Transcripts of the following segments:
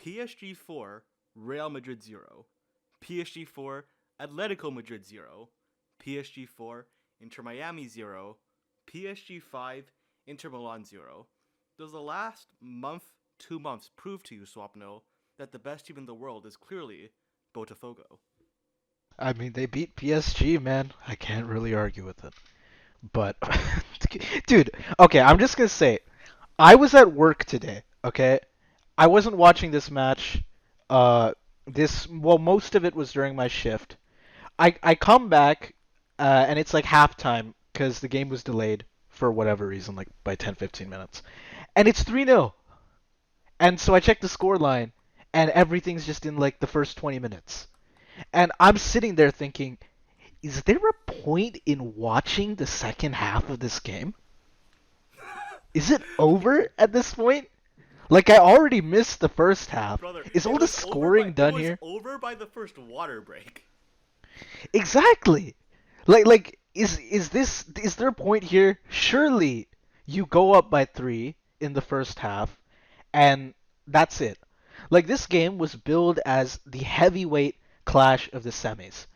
PSG 4, Real Madrid 0. PSG 4, Atletico Madrid 0. PSG 4, Inter Miami 0. PSG 5, Inter Milan 0. Does the last month, 2 months prove to you, Swapnil, that the best team in the world is clearly Botafogo? I mean, they beat PSG, man. I can't really argue with it. But, dude, okay, I'm just gonna say, I was at work today, okay? I wasn't watching this match. Most of it was during my shift. I come back, and it's like halftime because the game was delayed for whatever reason, like by 10, 15 minutes. And it's 3-0. And so I check the score line, and everything's just in like the first 20 minutes. And I'm sitting there thinking, is there a point in watching the second half of this game? Is it Okay, over at this point? Like I already missed the first half. brother, Is all it the was over by scoring it done was here? over by the first water break. Exactly. Is there a point here? Surely you go up by 3 in the first half and that's it. Like this game was billed as the heavyweight clash of the semis.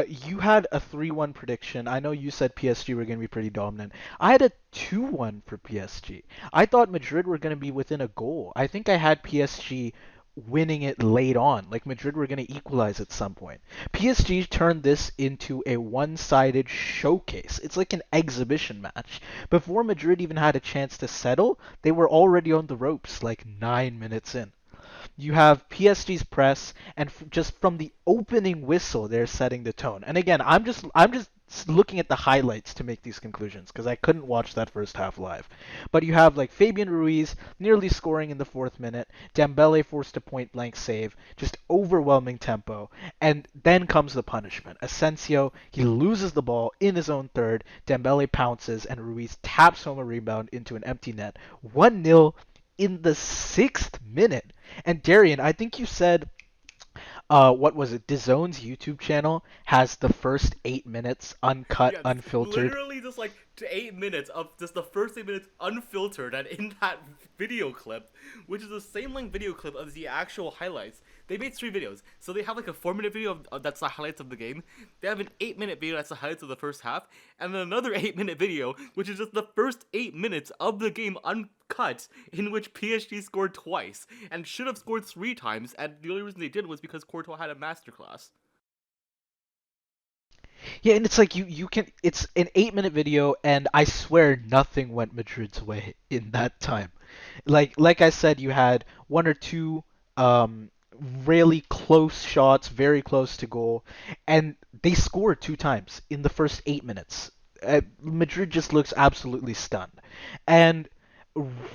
You had a 3-1 prediction. I know you said PSG were going to be pretty dominant. I had a 2-1 for PSG. I thought Madrid were going to be within a goal. I think I had PSG winning it late on. Like Madrid were going to equalize at some point. PSG turned this into a one-sided showcase. It's like an exhibition match. Before Madrid even had a chance to settle, they were already on the ropes like 9 minutes in. You have PSG's press, and just from the opening whistle, they're setting the tone. And again, I'm just looking at the highlights to make these conclusions because I couldn't watch that first half live. But you have like Fabian Ruiz nearly scoring in the fourth minute, Dembélé forced a point blank save, just overwhelming tempo, and then comes the punishment. Asensio, he loses the ball in his own third, Dembélé pounces, and Ruiz taps home a rebound into an empty net. 1-0 in the sixth minute. And Darian, I think you said, what was it? DAZN's YouTube channel has the first 8 minutes uncut, Yeah, unfiltered. literally just like to 8 minutes of just the first 8 minutes unfiltered, and in that video clip, which is the same length video clip as the actual highlights, they made 3 videos. So they have like a 4 minute video that's the highlights of the game. They have an 8 minute video that's the highlights of the first half, and then another 8 minute video, which is just the first 8 minutes of the game uncut, in which PSG scored twice and should have scored 3 times. And the only reason they didn't was because Courtois had a masterclass. Yeah, and it's like you can it's an 8 minute video and I swear nothing went Madrid's way in that time. Like I said, you had one or two um really close shots, very close to goal, and they scored 2 times in the first 8 minutes. Madrid just looks absolutely stunned. And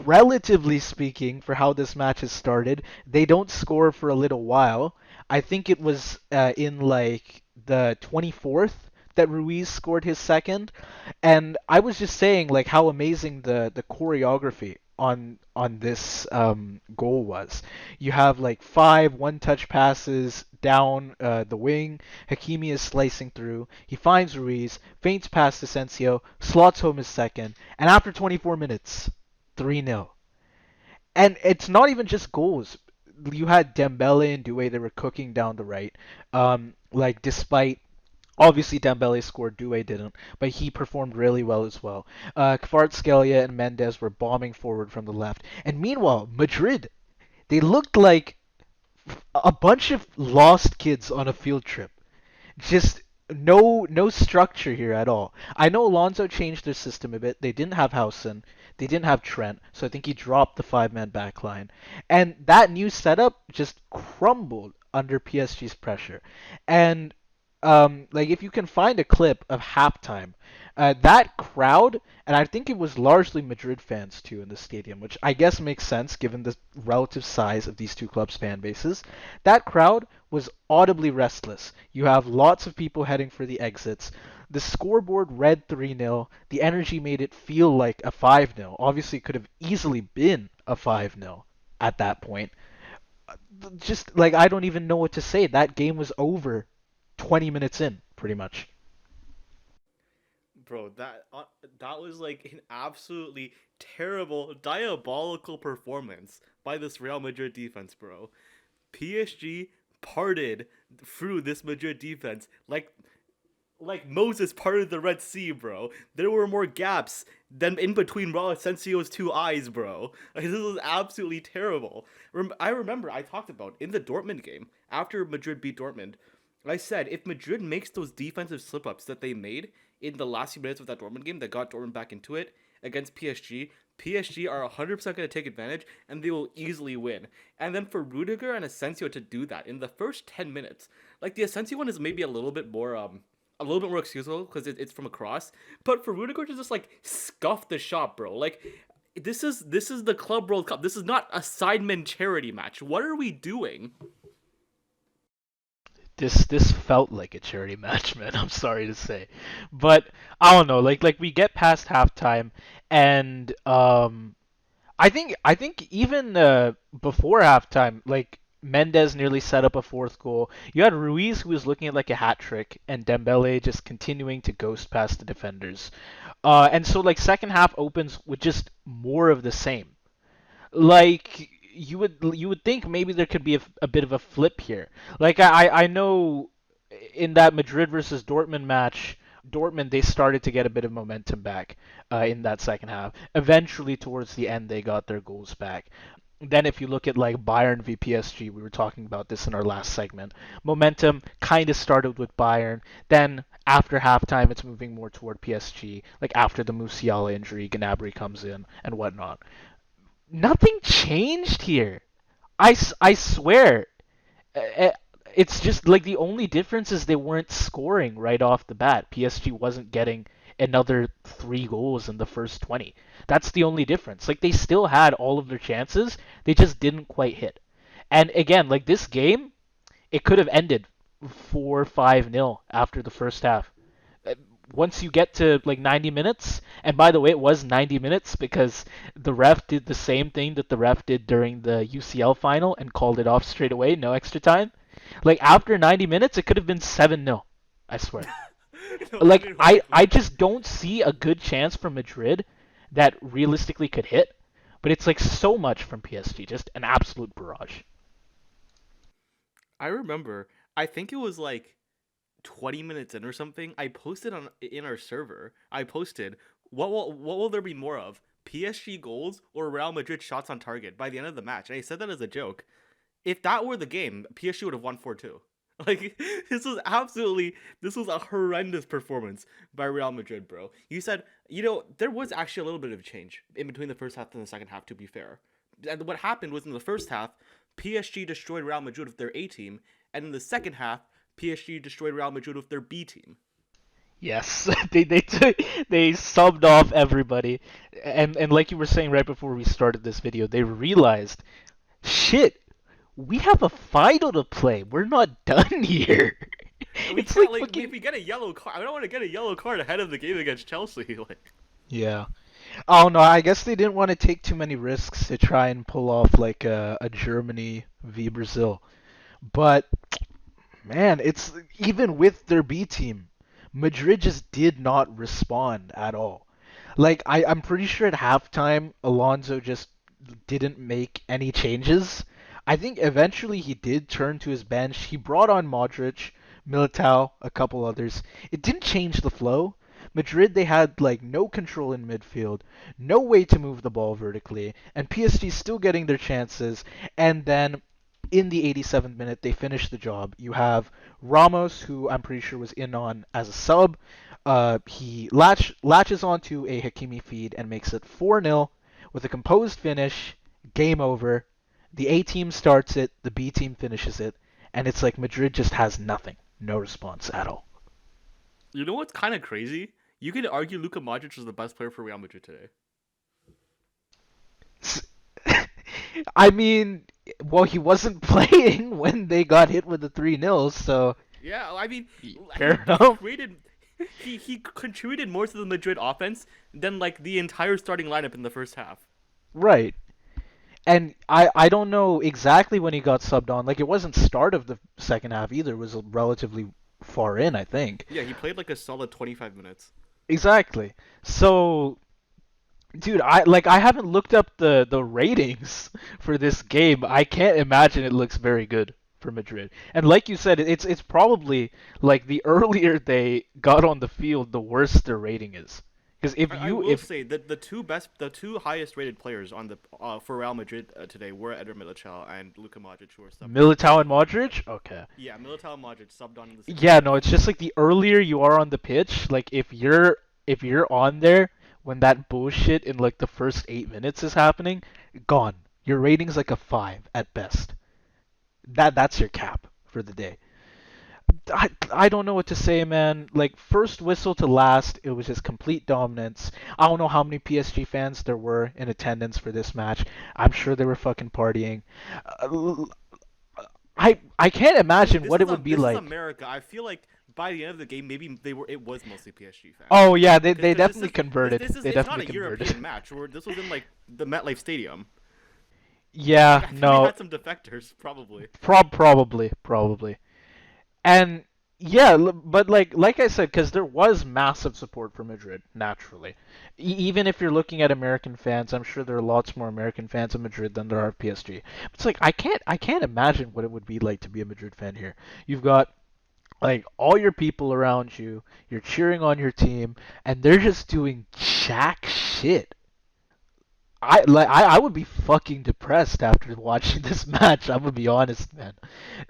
relatively speaking, for how this match has started, they don't score for a little while. I think it was in like the 24th that Ruiz scored his second, and I was just saying like how amazing the choreography on this goal was. You have like five one-touch passes down the wing. Hakimi is slicing through. He finds Ruiz, feints past Asensio, slots home his second, and after 24 minutes, 3-0. And it's not even just goals. You had Dembele and Doué, they were cooking down the right. Like despite obviously Dembele scored, Doué didn't, but he performed really well as well. Kvaratskhelia and Mendes were bombing forward from the left. And meanwhile, Madrid, they looked like a bunch of lost kids on a field trip. Just no structure here at all. I know Alonso changed their system a bit. They didn't have Howson, they didn't have Trent, so I think he dropped the five-man back line. And that new setup just crumbled under PSG's pressure. And like if you can find a clip of halftime, that crowd, and I think it was largely Madrid fans too in the stadium, which I guess makes sense given the relative size of these two clubs' fan bases. That crowd was audibly restless. You have lots of people heading for the exits. The scoreboard read 3-0. The energy made it feel like a 5-0. Obviously, it could have easily been a 5-0 at that point. Just like I don't even know what to say. That game was over 20 minutes in, pretty much. Bro, that was like an absolutely terrible, diabolical performance by this Real Madrid defense, bro. PSG parted through this Madrid defense like Moses parted the Red Sea, bro. There were more gaps than in between Raul Asensio's two eyes, bro. Like, this was absolutely terrible. I remember I talked about in the Dortmund game after Madrid beat Dortmund. I said if Madrid makes those defensive slip ups that they made in the last few minutes of that Dortmund game that got Dortmund back into it against PSG, PSG are 100% going to take advantage and they will easily win. And then for Rudiger and Asensio to do that in the first 10 minutes, like the Asensio one is maybe a little bit more excusable because it's from across. But for Rudiger to just like scuff the shot, bro, like this is the Club World Cup. This is not a Sidemen charity match. What are we doing? This felt like a charity match, man. I'm sorry to say, but I don't know. Like we get past halftime, and I think even before halftime, like Mendes nearly set up a fourth goal. You had Ruiz who was looking at like a hat trick, and Dembele just continuing to ghost past the defenders. And so like second half opens with just more of the same. Like you would think maybe there could be a bit of a flip here. Like I know in that Madrid versus Dortmund match, Dortmund they started to get a bit of momentum back in that second half. Eventually, towards the end, they got their goals back. Then, if you look at like Bayern v PSG, we were talking about this in our last segment. Momentum kind of started with Bayern. Then after halftime, it's moving more toward PSG. Like after the Musiala injury, Gnabry comes in and whatnot. Nothing changed here. I swear. Uh, It's just like the only difference is they weren't scoring right off the bat. PSG wasn't getting another 3 goals in the first 20. That's the only difference. Like they still had all of their chances, they just didn't quite hit. And again, like this game, it could have ended 4-5-0 after the first half. Once you get to like 90 minutes, and by the way, it was 90 minutes because the ref did the same thing that the ref did during the UCL final and called it off straight away, no extra time. Like after 90 minutes, it could have been 7-0. I swear. No, I Like didn't I just don't see a good chance from Madrid that realistically could hit, but it's like so much from PSG, just an absolute barrage. I remember. I think it was like 20 minutes in or something. I posted on in our server. I posted what will there be more of? PSG goals or Real Madrid shots on target by the end of the match. And I said that as a joke. If that were the game, PSG would have won 4-2. Like this was a horrendous performance by Real Madrid, bro. You said, there was actually a little bit of change in between the first half and the second half, to be fair. And what happened was in the first half, PSG destroyed Real Madrid with their A team, and in the second half, PSG destroyed Real Madrid with their B team. Yes, they subbed off everybody, and like you were saying right before we started this video, they realized, shit, we have a final to play. We're not done here. And we It's can't like like if fucking we get a yellow card. I don't want to get a yellow card ahead of the game against Chelsea. Like, yeah. Oh no, I guess they didn't want to take too many risks to try and pull off like a Germany v Brazil. But man, it's even with their B team, Madrid just did not respond at all. Like I'm pretty sure at halftime Alonso just didn't make any changes. I think eventually he did turn to his bench. He brought on Modric, Militao, a couple others. It didn't change the flow. Madrid they had like no control in midfield, no way to move the ball vertically, and PSG still getting their chances. And then in the 87th minute they finished the job. You have Ramos, who I'm pretty sure was in on as a sub. He latches onto a Hakimi feed and makes it 4-0 with a composed finish. Game over. The A team starts it, the B team finishes it, and it's like Madrid just has nothing, no response at all. you know what's kind of crazy? You could argue Luka Modric was the best player for Real Madrid today. I mean, well, he wasn't playing when they got hit with the 3-0, so Yeah, I mean, fair he enough. created, he contributed more to the Madrid offense than like the entire starting lineup in the first half. Right. And I don't know exactly when he got subbed on. Like, it wasn't start of the second half either. It was relatively far in, I think. Yeah, he played like a solid 25 minutes. Exactly. So, dude, I haven't looked up the ratings for this game. I can't imagine it looks very good for Madrid. And like you said, it's probably like the earlier they got on the field, the worse their rating is. Because I will say that the two highest rated players on the for Real Madrid today were Eder Militao and Luka Modric, who were subbed on in the Militao and second half. Modric, okay. Yeah, Militao and Modric subbed on in the second Yeah, half. no, it's just like the earlier you are on the pitch, like if you're on there when that bullshit in like the first 8 minutes is happening, gone. Your rating's like a 5 at best. That's your cap for the day. I don't know what to say, man. Like first whistle to last, it was just complete dominance. I don't know how many PSG fans there were in attendance for this match. I'm sure they were fucking partying. Uh, I can't imagine what it would be This is like. America. I feel like by the end of the game, maybe they were it was mostly PSG fans. Oh yeah, they Because they this definitely is converted. They it's not definitely a converted. European match. Or this was in like the MetLife Stadium. Yeah, I think they no, had some defectors probably. probably. And yeah, but like I said, because there was massive support for Madrid, naturally. Even if you're looking at American fans, I'm sure there are lots more American fans of Madrid than there are of PSG. It's like I can't imagine what it would be like to be a Madrid fan here. You've got like all your people around you, you're cheering on your team, and they're just doing jack shit. I would be fucking depressed after watching this match. I'm gonna be honest, man.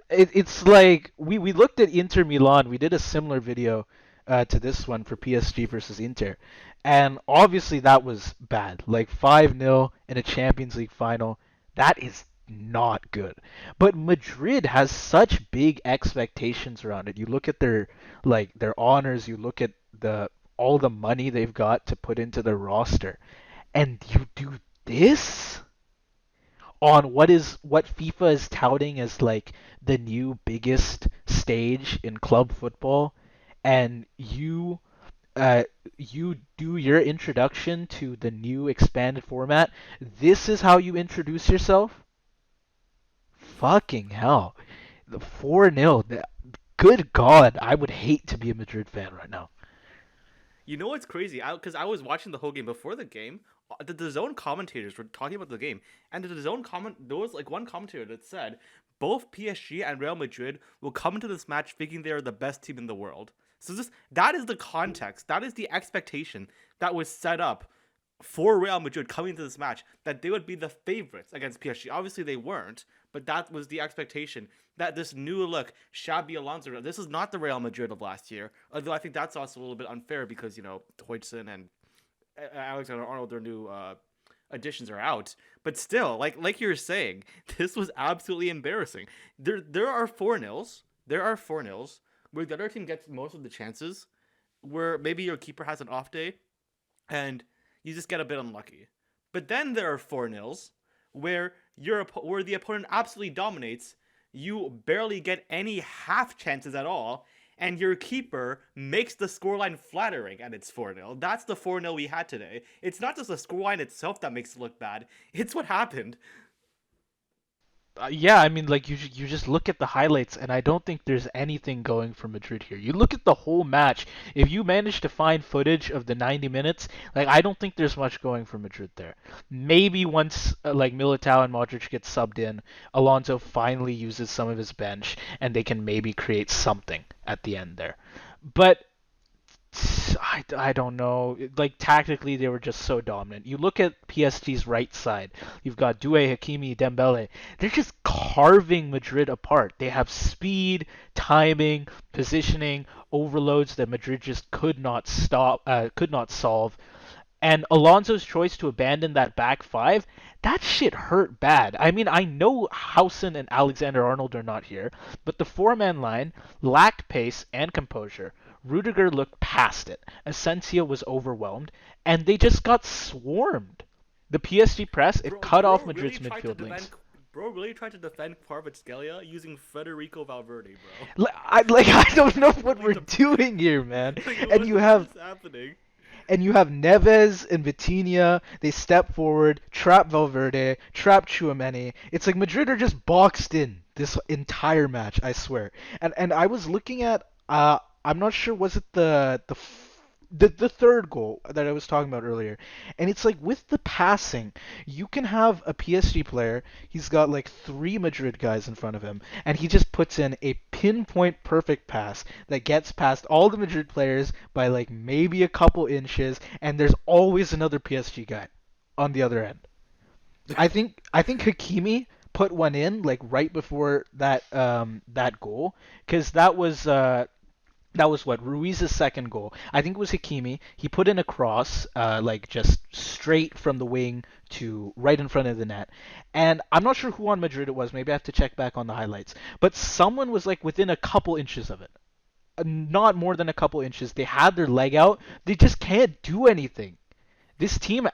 It's like we looked at Inter Milan. We did a similar video to this one for PSG versus Inter, and obviously that was bad. Like 5-0 in a Champions League final. That is not good. But Madrid has such big expectations around it. You look at their honors. You look at the all the money they've got to put into their roster, and you do this on what FIFA is touting as like the new biggest stage in club football, and uh, you do your introduction to the new expanded format. This is how you introduce yourself. Fucking hell, the 4-0. Good God, I would hate to be a Madrid fan right now. You know what's crazy? Because I was watching the whole game before the game. The zone commentators were talking about the game, and the zone comment there was like one commentator that said both PSG and Real Madrid will come into this match thinking they are the best team in the world. So this that is the context. That is the expectation that was set up for Real Madrid coming into this match, that they would be the favorites against PSG. Obviously, they weren't, but that was the expectation. That this new look, Xabi Alonso, this is not the Real Madrid of last year. Although I think that's also a little bit unfair because Hoytson and Alexander Arnold, their new additions, are out. But still, like you're saying, this was absolutely embarrassing. There are 4-0s. There are 4-0s where the other team gets most of the chances, where maybe your keeper has an off day, and you just get a bit unlucky. But then there are 4-0s where where the opponent absolutely dominates, you barely get any half chances at all, and your keeper makes the scoreline flattering, and it's 4-0. That's the 4-0 we had today. It's not just the scoreline itself that makes it look bad, it's what happened. Yeah, I mean, like you just look at the highlights, and I don't think there's anything going for Madrid here. You look at the whole match. If you manage to find footage of the 90 minutes, like I don't think there's much going for Madrid there. Maybe once like Militao and Modric get subbed in, Alonso finally uses some of his bench, and they can maybe create something at the end there. But I don't know. Like tactically, they were just so dominant. You look at PSG's right side. You've got Doué, Hakimi, Dembélé. They're just carving Madrid apart. They have speed, timing, positioning, overloads that Madrid just could not solve. And Alonso's choice to abandon that back five, that shit hurt bad. I mean, I know Housen and Alexander Arnold are not here, but the four-man line lacked pace and composure. Rudiger looked past it. Asensio was overwhelmed, and they just got swarmed. The PSG press, it cut off Madrid's midfield links. Bro really tried to defend Kvaratskhelia using Federico Valverde, bro. I don't know what like we're the doing here, man. like And you have what is happening? Neves and Vitinha. They step forward, trap Valverde, trap Chouameni. It's like Madrid are just boxed in this entire match. I swear. And I was looking at I'm not sure, was it the third goal that I was talking about earlier. And it's like with the passing, you can have a PSG player, he's got like three Madrid guys in front of him, and he just puts in a pinpoint perfect pass that gets past all the Madrid players by like maybe a couple inches, and there's always another PSG guy on the other end. I think Hakimi put one in like right before that goal, because that was what Ruiz's second goal. I think it was Hakimi. He put in a cross, like just straight from the wing to right in front of the net. And I'm not sure who on Madrid it was. Maybe I have to check back on the highlights. But someone was like within a couple inches of it. Not more than a couple inches. They had their leg out. They just can't do anything. This team,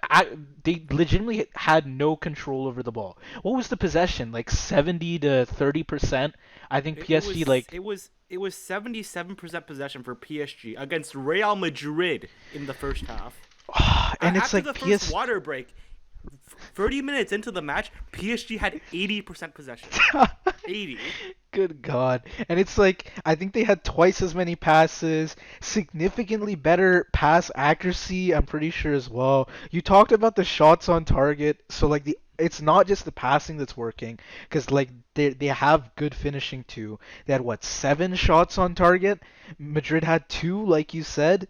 they legitimately had no control over the ball. What was the possession? Like 70 to 30%. I think PSG like It was 77% possession for PSG against Real Madrid in the first half. and it's After like the first PS water break, 30 minutes into the match, PSG had 80% possession. 80. Good God. And it's like, I think they had twice as many passes, significantly better pass accuracy, I'm pretty sure as well. You talked about the shots on target, so like it's not just the passing that's working, because like they have good finishing too. They had what, 7 shots on target? Madrid had 2, like you said.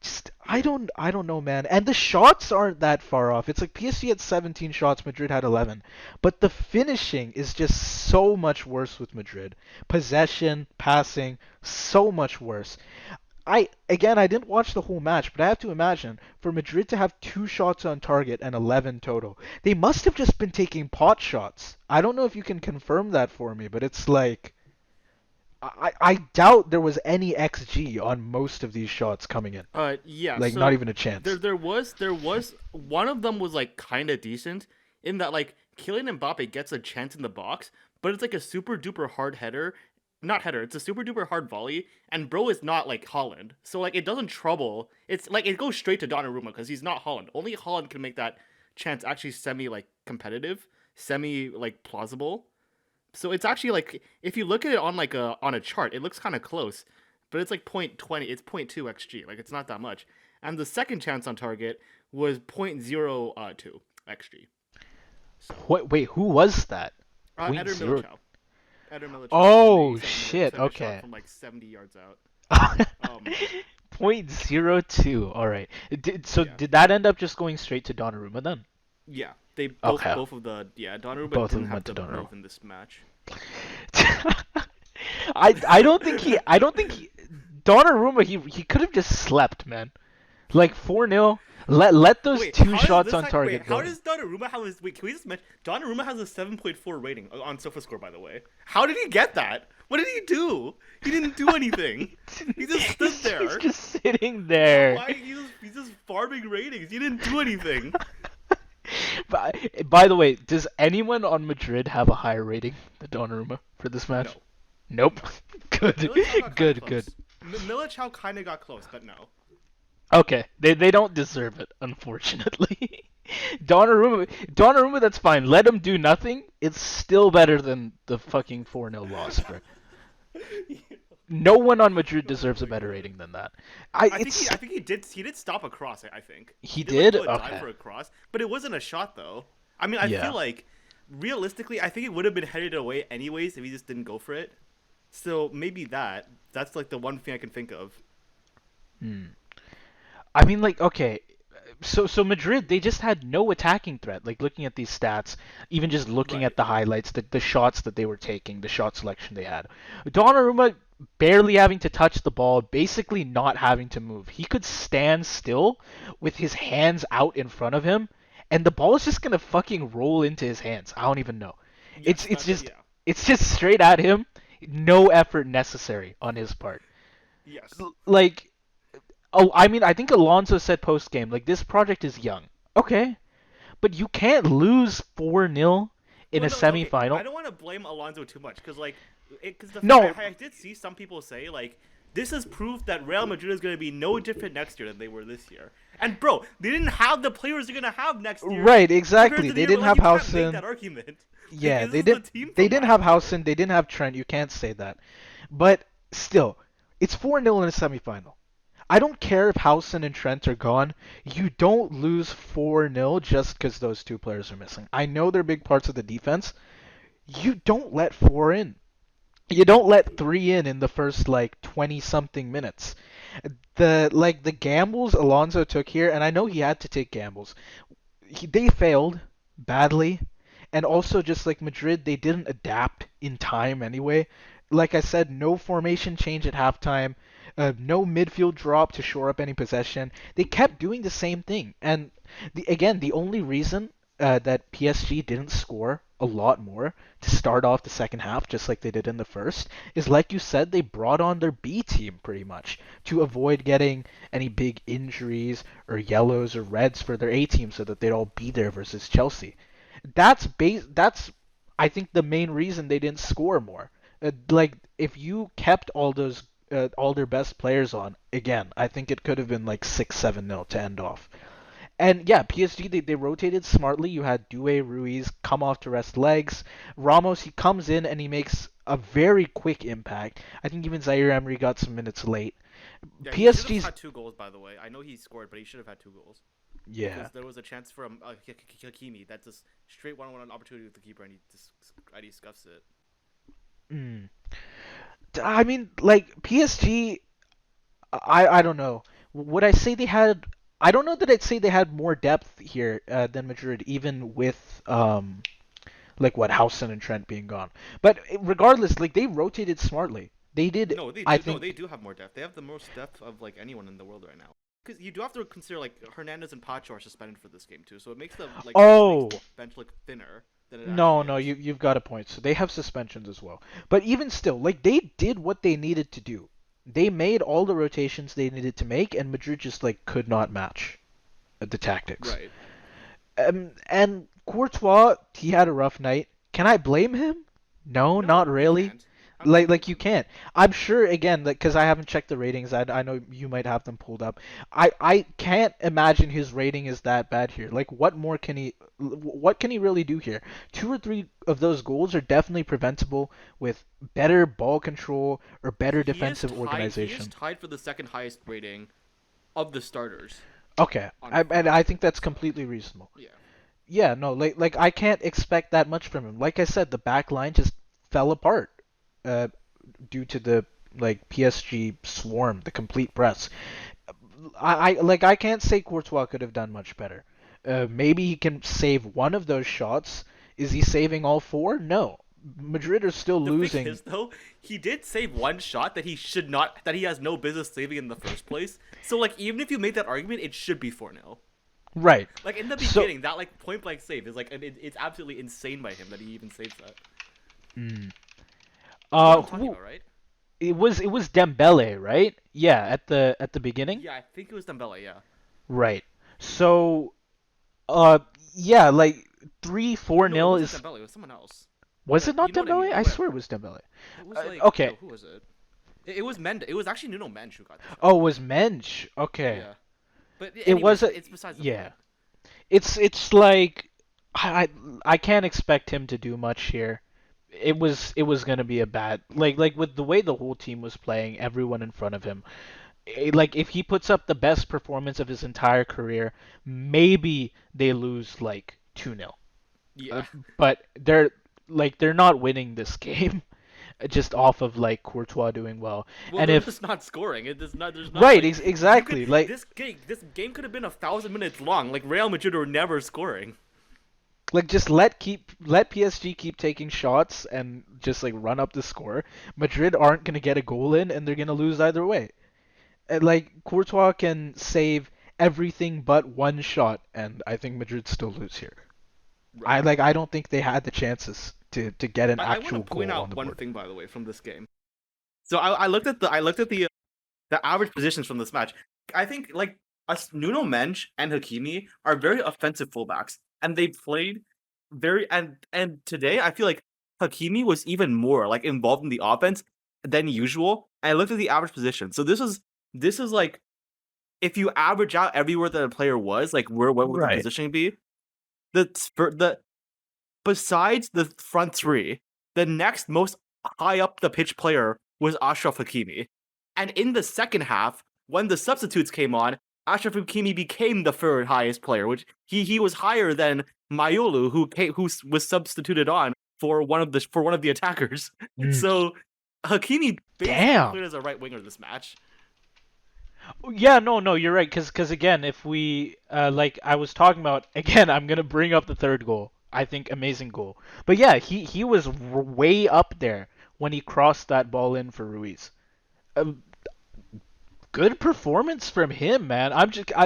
Just I don't know, man. And the shots aren't that far off. It's like PSG had 17 shots, Madrid had 11. But the finishing is just so much worse with Madrid. Possession, passing, so much worse. I didn't watch the whole match, but I have to imagine for Madrid to have 2 shots on target and 11 total, they must have just been taking pot shots. I don't know if you can confirm that for me, but it's like I doubt there was any XG on most of these shots coming in. Yeah. Like not So even a chance. there was one of them was like kind of decent in that like Kylian Mbappe gets a chance in the box, but it's like a super duper hard header, not header. It's a super duper hard volley, and bro is not like Holland, so like it doesn't trouble. It's like it goes straight to Donnarumma because he's not Holland. Only Holland can make that chance actually semi like competitive, semi like plausible. So it's actually like if you look at it on a chart, it looks kind of close, but it's like 0.20, it's 0.2 xg, like it's not that much. And the second chance on target was 0.02 xg. So Wait, who was that? Point Eder zero. Militao, Eder Militao, Oh 87 minutes, shit. took a shot Okay. from like 70 yards out. Um, 0.02. All right. So yeah, did that end up just going straight to Donnarumma then? yeah, they Okay. both of the Donnarumma Both of didn't them have went to to Donnarumma. move in this match. I don't think Donnarumma he could have just slept, man. Like 4-0. Let those Wait, two how does shots this? on target How go. does Donnarumma have his? Wait, can we just mention Donnarumma has a 7.4 rating on SofaScore, by the way. How did he get that? What did he do? He didn't do anything. He just stood there. He's just sitting there. Why? He's just farming ratings. He didn't do anything. By the way, does anyone on Madrid have a higher rating than Donnarumma for this match? No, Nope. no. Good. Militao got kind of Good, good. close. Militao kind of got close, but no. Okay, they don't deserve it, unfortunately. Donnarumma, that's fine. Let him do nothing. It's still better than the fucking 4-0 loss, bro. No one on Madrid Oh deserves a my better god. rating than that. I think he did stop a cross. I think He did like did? do a dive Okay. for a cross, but it wasn't a shot though. I mean, I Yeah. feel like realistically, I think it would have been headed away anyways if he just didn't go for it. So maybe that's like the one thing I can think of. Hmm. I mean, like, okay, so Madrid, they just had no attacking threat. Like looking at these stats, even just looking Right. at the highlights, the shots that they were taking, the shot selection they had. Donnarumma barely having to touch the ball, basically not having to move. He could stand still with his hands out in front of him, and the ball is just gonna fucking roll into his hands. I don't even know. It's Yes, it's that just yeah. it's just straight at him. No effort necessary on his part. Yes. Like, oh, I mean, I think Alonso said post game, like this project is young. Okay, but you can't lose 4-0 in Well, a no, no, okay. I semifinal. don't want to blame Alonso too much because, like, because No, I did see some people say like this is proof that Real Madrid is going to be no different next year than they were this year. And bro, they didn't have the players they're going to have next year. right, Compared exactly. to the They year, didn't like have you can't make Housen. that argument. Like, Yeah, this is the team they from didn't last have year. Housen. They didn't have Trent. You can't say that. But still, it's 4-0 in a semifinal. I don't care if Howson and Trent are gone. You don't lose 4-0 just because those two players are missing. I know they're big parts of the defense. You don't let four in. You don't let three in the first like 20 something minutes. The gambles Alonso took here, and I know he had to take gambles. They failed badly, and also just like Madrid, they didn't adapt in time anyway. Like I said, no formation change at halftime, no midfield drop to shore up any possession. They kept doing the same thing, and the only reason that PSG didn't score a lot more to start off the second half, just like they did in the first, is like you said, they brought on their B team pretty much to avoid getting any big injuries or yellows or reds for their A team so that they'd all be there versus Chelsea. That's I think the main reason they didn't score more. Like if you kept all their best players on again, I think it could have been like 6-7-0 to end off. And yeah, PSG they rotated smartly. You had Doué, Ruiz come off to rest legs. Ramos he comes in and he makes a very quick impact. I think even Zaire Emery got some minutes late. Yeah, he should have PSG's had 2 goals, by the way. I know he scored, but he should have had 2 goals. yeah. Because there was a chance for Hakimi. That's a straight one-on-one opportunity with the keeper, and he scuffs it. Mm. I mean, like PSG, I don't know. Would I say they had? I don't know that I'd say they had more depth here than Madrid, even with like what Howson and Trent being gone. But regardless, like they rotated smartly. They did. No, they I do. No, think. they do have more depth. They have the most depth of like anyone in the world right now. Because you do have to consider like Hernandez and Pacho are suspended for this game too, so it makes Oh the bench look thinner than it no, actually no, is. you've got a point. So they have suspensions as well. But even still, like they did what they needed to do. They made all the rotations they needed to make, and Madrid just like could not match the tactics. Right. And Courtois, he had a rough night. Can I blame him? No, not No, you really. can't. How can you blame Like you him? can't. I'm sure again that because I haven't checked the ratings. I know you might have them pulled up. I can't imagine his rating is that bad here. Like what more can he? What can he really do here? Two or three of those goals are definitely preventable with better ball control or better He is defensive tied. He is organization. tied for the second highest rating of the starters Okay, on and I think FPL. that's So completely reasonable. yeah. Yeah, no, like I can't expect that much from him. Like I said, the back line just fell apart uh, due to the like PSG swarm, the complete press. I can't say Courtois could have done much better. Maybe he can save one of those shots. Is he saving all four? No. Madrid are still The thing losing. is, though, he did save one shot that he should not, that he has no business saving in the first place. So, like, even if you make that argument, it should be 4-0. Right. Like, in the So, beginning, that, like, point blank save is, like, it's absolutely insane by him that he even saves that. mm, You know what I'm talking who about, right? it was Dembele, right? Yeah, at the beginning. Yeah, I think it was Dembele, yeah. Right. So, uh, yeah, like three, four No, it nil wasn't is. Dembele, it was someone else. Was it But you not know what I mean. Dembele? I swear it was Dembele. It was like, Okay. yo, who was it? It was It was actually Nuno Mensch who got the shot. Oh, it was Mensch. Okay. Yeah. But It anyways, was a it's besides the yeah. point. It's like I can't expect him to do much here. It was gonna be a bad like with the way the whole team was playing, everyone in front of him. Like if he puts up the best performance of his entire career, maybe they lose like 2-0. Yeah. But they're not winning this game just off of like Courtois doing well. Well, And they're if just not scoring. It does not. There's not right, like you could. exactly. Like This game could have been 1,000 minutes long. Like Real Madrid were never scoring. just let PSG keep taking shots and just like run up the score. Madrid aren't gonna get a goal in, and they're gonna lose either way. And like Courtois can save everything but one shot, and I think Madrid still lose here. Right. I don't think they had the chances to get an I want to actual point goal on out the one board. thing by the way from this game. So I looked at the average positions from this match. I think like us Nuno Mensch and Hakimi are very offensive fullbacks, and they played very and today I feel like Hakimi was even more like involved in the offense than usual. And I looked at the average position. So this is like if you average out everywhere that a player was, like what would the Right. positioning be? The besides the front three, the next most high up the pitch player was Ashraf Hakimi. And in the second half, when the substitutes came on, Achraf Hakimi became the third highest player, which he was higher than Mayolu, who was substituted on for one of the attackers. Mm. So Hakimi basically Damn. played as a right winger this match. Yeah, no, you're right. Cause again, if we like I was talking about again, I'm gonna bring up the third goal. I think amazing goal. But yeah, he was way up there when he crossed that ball in for Ruiz. Good performance from him, man.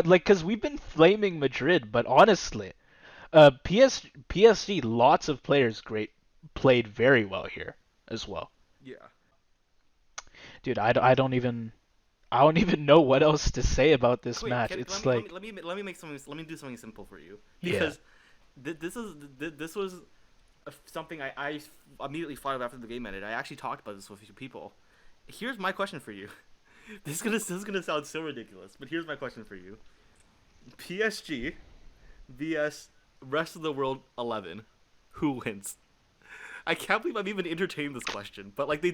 Like, cause we've been flaming Madrid, but honestly, PSG, lots of players played very well here as well. Yeah. Dude, I don't even know what else to say about this Wait, match. can, It's let me like, let me let me make something. Let me do something simple for you yeah. because this was something I immediately thought of after the game ended. I actually talked about this with a few people. Here's my question for you. This is gonna sound so ridiculous, but here's my question for you: PSG vs rest of the world 11. Who wins? I can't believe I'm even entertaining this question, but like they've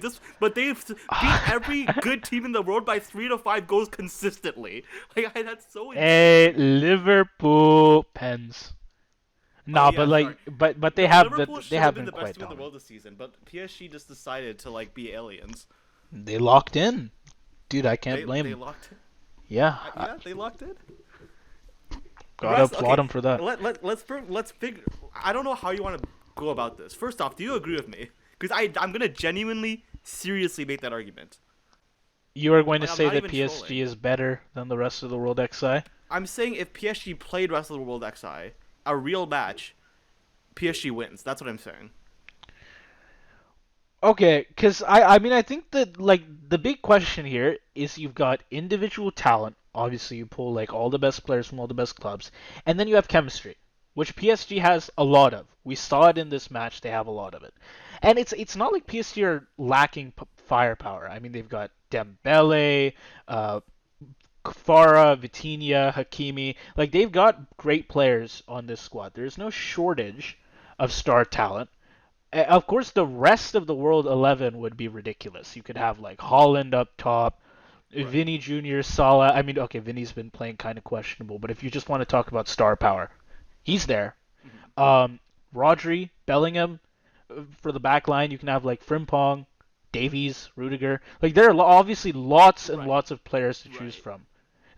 beat every good team in the world by 3 to 5 goals consistently. Like that's so insane. Hey, Liverpool Pens. Oh Nah, but yeah, sorry. like, but they No, have Liverpool they should have have been been the best quite team in the dominant. world this season, but PSG just decided to like be aliens. They locked in, dude. I can't blame They them. locked in. Yeah, Yeah, they locked in. gotta applaud them for that. Let's figure. I don't know how you want to go about this. First off, do you agree with me? Because I'm gonna genuinely, seriously make that argument. You are going to Like, I'm say not that even PSG trolling. is better than the rest of the world XI? I'm saying if PSG played rest of the world XI, a real match, PSG wins. That's what I'm saying. Okay, because I mean I think that like the big question here is you've got individual talent. Obviously, you pull like all the best players from all the best clubs, and then you have chemistry, which PSG has a lot of. We saw it in this match; they have a lot of it, and it's not like PSG are lacking firepower. I mean, they've got Dembélé, uh, Kfara, Vitinha, Hakimi. Like they've got great players on this squad. There's no shortage of star talent. Of course, the rest of the world 11 would be ridiculous. You could have like Holland up top, Right. Vinny Jr., Salah. I mean, okay, Vinny's been playing kind of questionable, but if you just want to talk about star power, he's there. Mm-hmm. Rodri, Bellingham for the back line. You can have like Frimpong, Davies, Rudiger. Like there are obviously lots and Right. lots of players to choose Right. from.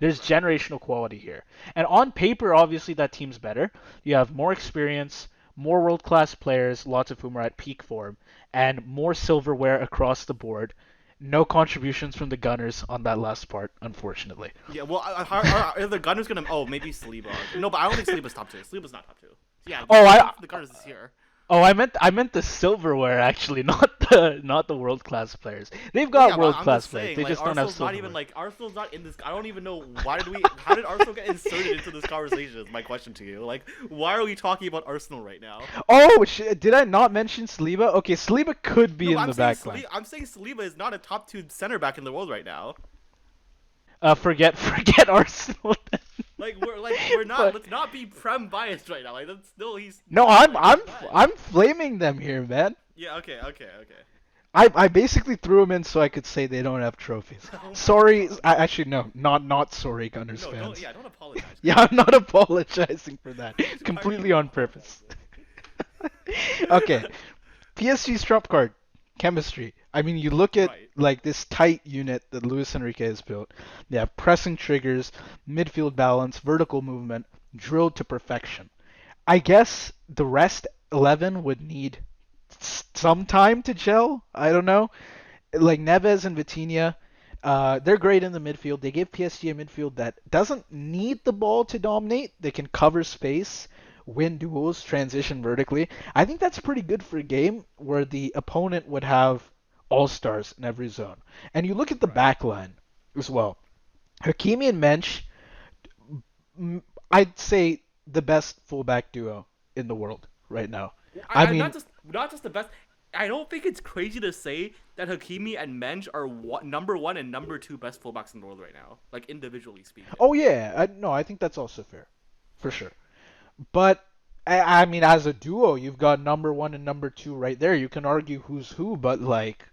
There's Right. generational quality here. And on paper, obviously, that team's better. You have more experience, more world class players, lots of whom are at peak form, and more silverware across the board. No contributions from the Gunners on that last part, unfortunately. Yeah. Well, are the Gunners gonna? Oh, maybe Saliba. No, but I don't think Saliba's top two. Saliba's not top two. Yeah, Oh, nothing from the Gunners this year. I meant the silverware actually, not the world class players. They've Well, got yeah, but world I'm class just players. saying, They like just don't have Arsenal's not in this. I don't even know how did Arsenal get inserted into this conversation? Is my question to you. Like, why are we talking about Arsenal right now? Oh shit! Did I not mention Saliba? Okay, Saliba could be No, but in the back line. I'm saying Saliba is not a top two center back in the world right now. Forget Arsenal. Then. We're not. But Let's not be prem biased right now. Like that's still he's no, not like he's bad. I'm flaming them here, man. Yeah. Okay. I basically threw them in so I could say they don't have trophies. Oh my Sorry, god. actually no, not sorry, Gunners No, don't. fans. Yeah, don't apologize. Yeah, I'm not apologizing for that. Why are you Completely on purpose. apologizing? Okay, PSG's trump card, chemistry. I mean, you look at Right. like this tight unit that Luis Enrique has built. They have pressing triggers, midfield balance, vertical movement, drilled to perfection. I guess the rest 11 would need some time to gel. I don't know. Like Neves and Vitinha, they're great in the midfield. They give PSG a midfield that doesn't need the ball to dominate. They can cover space, win duels, transition vertically. I think that's pretty good for a game where the opponent would have all stars in every zone. And you look at the Right. back line as well. Hakimi and Mensch, I'd say the best fullback duo in the world right now. I I'm mean, not just the best. I don't think it's crazy to say that Hakimi and Menj are number one and number two best fullbacks in the world right now, like individually speaking. oh yeah, no, I think that's also fair, for sure. But I mean, as a duo, you've got number one and number two right there. You can argue who's who, but like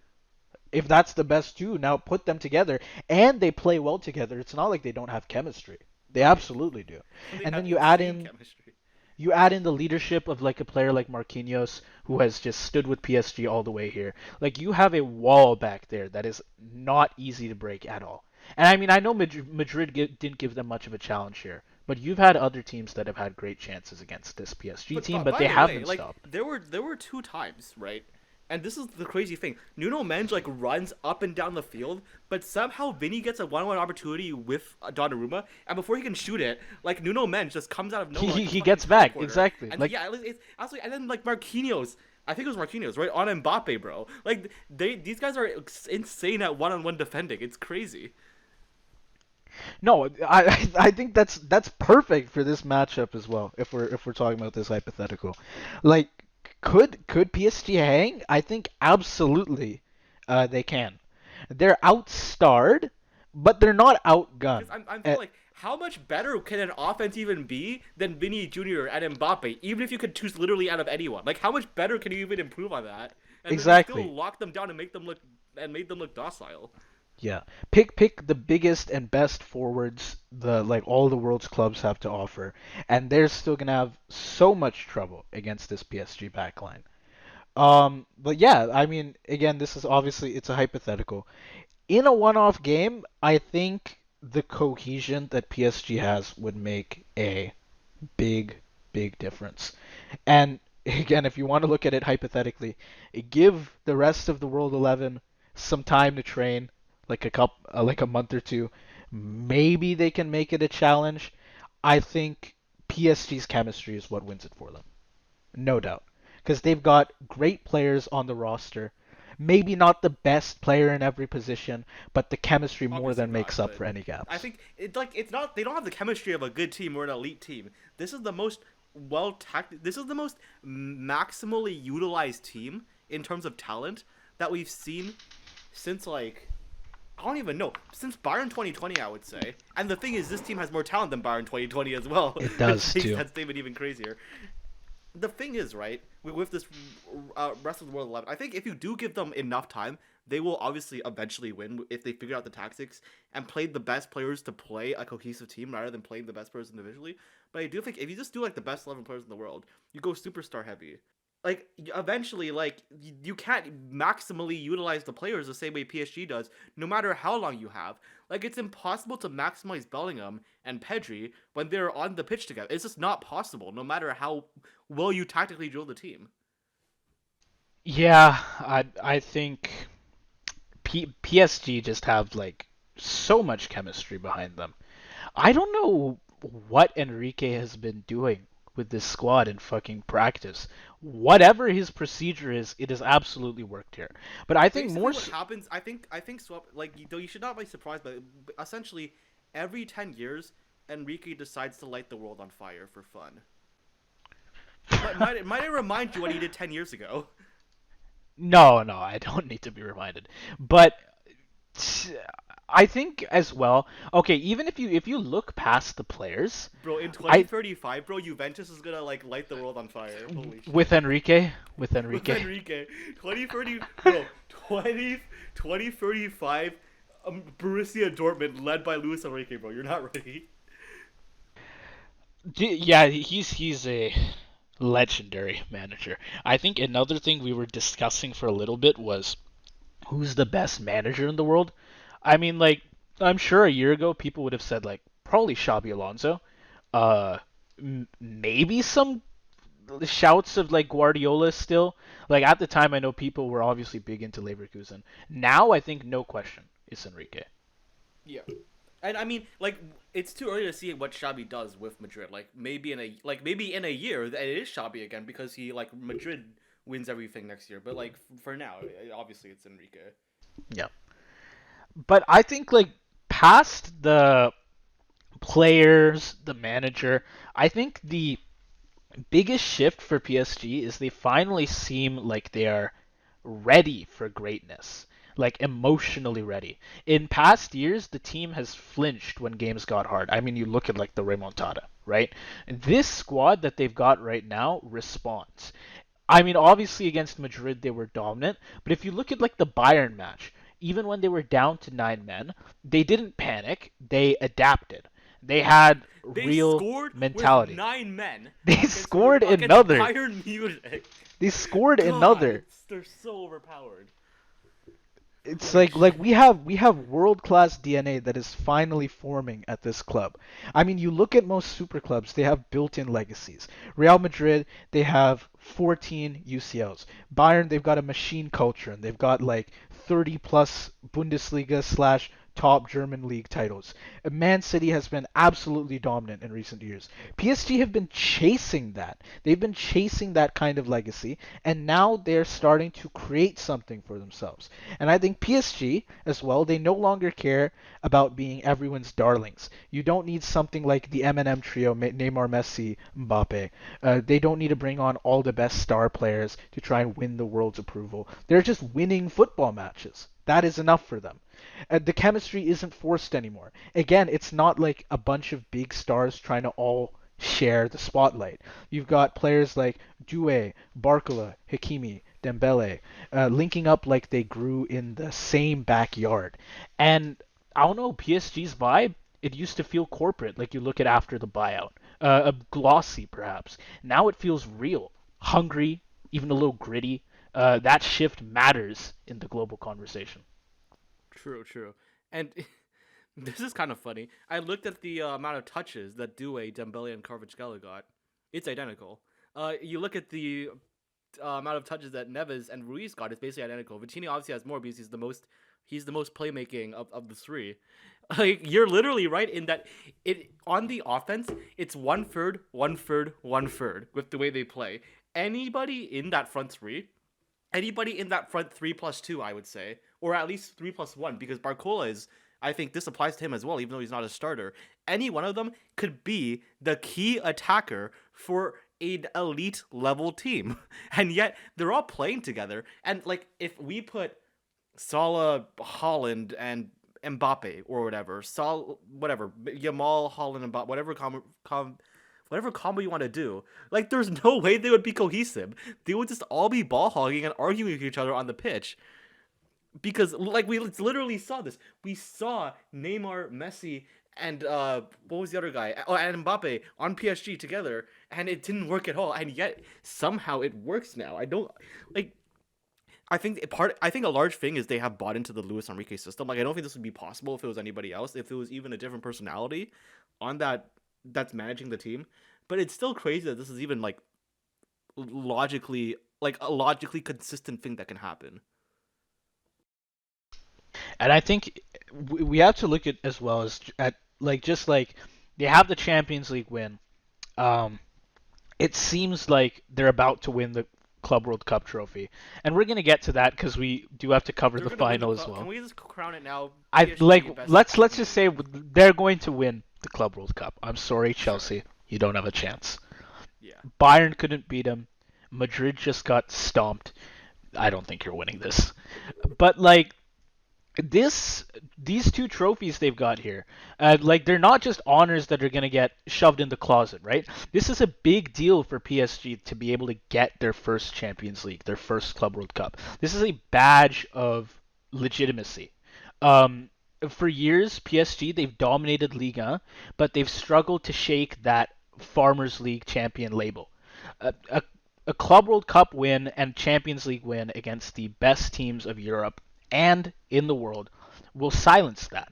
if that's the best two, now put them together and they play well together. It's not like they don't have chemistry. They Right. absolutely do. They And have then insane chemistry. you add in the leadership of like a player like Marquinhos who has just stood with PSG all the way here. Like you have a wall back there that is not easy to break at all. And I mean, I know Madrid didn't give them much of a challenge here, but you've had other teams that have had great chances against this PSG But team, but by they the have way, been like stopped. there were two times, right? And this is the crazy thing. Nuno Mendes like runs up and down the field, but somehow Vinny gets a one-on-one opportunity with Donnarumma, and before he can shoot it, like Nuno Mendes just comes out of He nowhere like he, a he fucking gets back teleporter. exactly. And Like yeah, it's absolutely. And then like Marquinhos, I think it was Marquinhos, right on Mbappe, bro. Like these guys are insane at one-on-one defending. It's crazy. no, I think that's perfect for this matchup as well. If we're talking about this hypothetical, like could PSG hang? I think absolutely, they can. They're outstarred, but they're not outgunned. Because I'm Uh, feeling like, how much better can an offense even be than Vinny Jr. and Mbappe, even if you could choose literally out of anyone? Like, how much better can you even improve on that? And then you still exactly. lock them down and make them look docile. Yeah. Pick the biggest and best forwards the like all the world's clubs have to offer, and they're still gonna have so much trouble against this PSG backline. But yeah, I mean, again, this is obviously it's a hypothetical. In a one-off game, I think the cohesion that PSG has would make a big, big difference. And again, if you want to look at it hypothetically, give the rest of the World 11 some time to train, like a month or two. Maybe they can make it a challenge. I think PSG's chemistry is what wins it for them, no doubt, because they've got great players on the roster. Maybe not the best player in every position, but the chemistry more Obviously than makes not, up but for any I gaps. think it's not. They don't have the chemistry of a good team or an elite team. This is the most This is the most maximally utilized team in terms of talent that we've seen since like I don't even know. Since Bayern 2020, I would say. And the thing is, this team has more talent than Bayern 2020 as well, It which does makes too. that statement even crazier. The thing is, right, with this rest of the world 11, I think if you do give them enough time, they will obviously eventually win if they figure out the tactics and play the best players to play a cohesive team rather than playing the best players individually. But I do think if you just do like the best 11 players in the world, you go superstar heavy, like eventually like you can't maximally utilize the players the same way PSG does no matter how long you have. Like it's impossible to maximize Bellingham and Pedri when they're on the pitch together. It's just not possible no matter how well you tactically drill the team. Yeah, I think PSG just have like so much chemistry behind them. I don't know what Enrique has been doing with this squad in fucking practice. Whatever his procedure is, it has absolutely worked here. But I think Basically more what happens, I think swap like though you should not be surprised but essentially every 10 years Enrique decides to light the world on fire for fun. Might I remind you what he did 10 years ago? no, no, I don't need to be reminded. But I think as well. Okay, even if you look past the players, Bro, in I 2035, bro, Juventus is gonna like light the world on fire. Holy with shit. Enrique, with With Enrique. Enrique, 2030, bro, 2035, Borussia Dortmund led by Luis Enrique, bro. You're not ready. Yeah, he's a legendary manager. I think another thing we were discussing for a little bit was who's the best manager in the world. I mean, like I'm sure a year ago people would have said like probably Xabi Alonso. Uh, maybe some shouts of like Guardiola still. Like at the time, I know people were obviously big into Leverkusen. Now I think no question it's Enrique. Yeah. And I mean, like, it's too early to see what Xabi does with Madrid. Maybe in a year it is Xabi again because he like Madrid wins everything next year. But like for now, obviously it's Enrique. Yeah, but I think like past the players, the manager, I think the biggest shift for PSG is they finally seem like they are ready for greatness, like emotionally ready. In past years, the team has flinched when games got hard. I mean, you look at like the remontada, right? This squad that they've got right now responds. I mean, obviously against Madrid they were dominant, but if you look at like the Bayern match, even when they were down to 9 men, they didn't panic. They adapted. They had They real scored with mentality. 9 men They against scored against another. Bayern Munich. They scored God, another. they're so overpowered. It's Holy like shit. we have world class DNA that is finally forming at this club. I mean, you look at most super clubs, they have built-in legacies. Real Madrid, they have 14 UCLs. Bayern, they've got a machine culture and they've got like 30 plus Bundesliga slash top German league titles. Man City has been absolutely dominant in recent years. PSG have been chasing that. They've been chasing that kind of legacy, and now they're starting to create something for themselves. And I think PSG as well, they no longer care about being everyone's darlings. You don't need something like the M&M trio, Neymar, Messi, Mbappe. They don't need to bring on all the best star players to try and win the world's approval. They're just winning football matches. That is enough for them. The chemistry isn't forced anymore. Again, it's not like a bunch of big stars trying to all share the spotlight. You've got players like Doué, Barcola, Hakimi, Dembélé, linking up like they grew in the same backyard. And I don't know, PSG's vibe, it used to feel corporate, like you look at after the buyout. Glossy, perhaps. Now it feels real, hungry, even a little gritty. That shift matters in the global conversation. True, true. And this is kind of funny. I looked at the amount of touches that Doué, Dembele, and Kvaratskhelia got. It's identical. You look at the amount of touches that Neves and Ruiz got. It's basically identical. Vitinha obviously has more because he's the most playmaking of the three. Like you're literally right in that it on the offense it's one third, one third, one third with the way they play. Anybody in that front three Anybody in that front 3+2, I would say, or at least 3+1, because Barcola is. I think this applies to him as well, even though he's not a starter. Any one of them could be the key attacker for an elite level team, and yet they're all playing together. And like, if we put Salah, Holland, and Mbappe or whatever, whatever, Yamal, Holland, Mbappe, whatever combo you want to do. Like, there's no way they would be cohesive. They would just all be ball hogging and arguing with each other on the pitch. Because, like, we literally saw this. We saw Neymar, Messi, and what was the other guy? Oh, and Mbappe on PSG together, and it didn't work at all. And yet somehow it works now. I don't like. I think a large thing is they have bought into the Luis Enrique system. Like I don't think this would be possible if it was anybody else. If it was even a different personality on that's managing the team. But it's still crazy that this is even logically like a logically consistent thing that can happen. And I think we have to look at as well as at like just like they have the Champions League win. Um, it seems like they're about to win the Club World Cup trophy, and we're gonna get to that because we do have to cover They're the gonna win the final as club. Can well. we just crown it now? I like PSG best let's team in just the say world. they're going to win the Club World Cup. I'm sorry, Sure. Chelsea, you don't have a chance. Yeah. Bayern couldn't beat them. Madrid just got stomped. I don't think you're winning this. But like this these two trophies they've got here, like they're not just honors that are going to get shoved in the closet, right? This is a big deal for PSG to be able to get their first Champions League, their first Club World Cup. This is a badge of legitimacy. um for years PSG, they've dominated Liga, but they've struggled to shake that Farmers League champion label. A Club World Cup win and Champions League win against the best teams of Europe and in the world will silence that.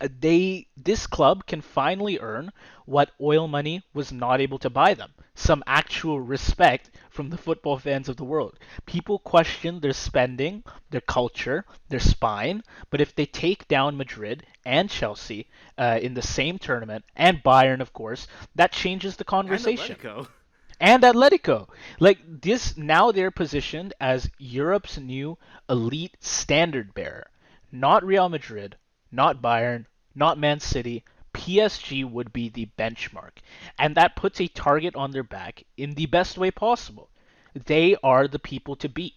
This club can finally earn what oil money was not able to buy them. Some actual respect from the football fans of the world. People question their spending, their culture, their spine, but if they take down Madrid and Chelsea in the same tournament, and Bayern, of course, that changes the And conversation. Atletico. And Atletico. Like this, now they're positioned as Europe's new elite standard bearer. Not Real Madrid, not Bayern, not Man City. PSG would be the benchmark. And that puts a target on their back in the best way possible. They are the people to beat.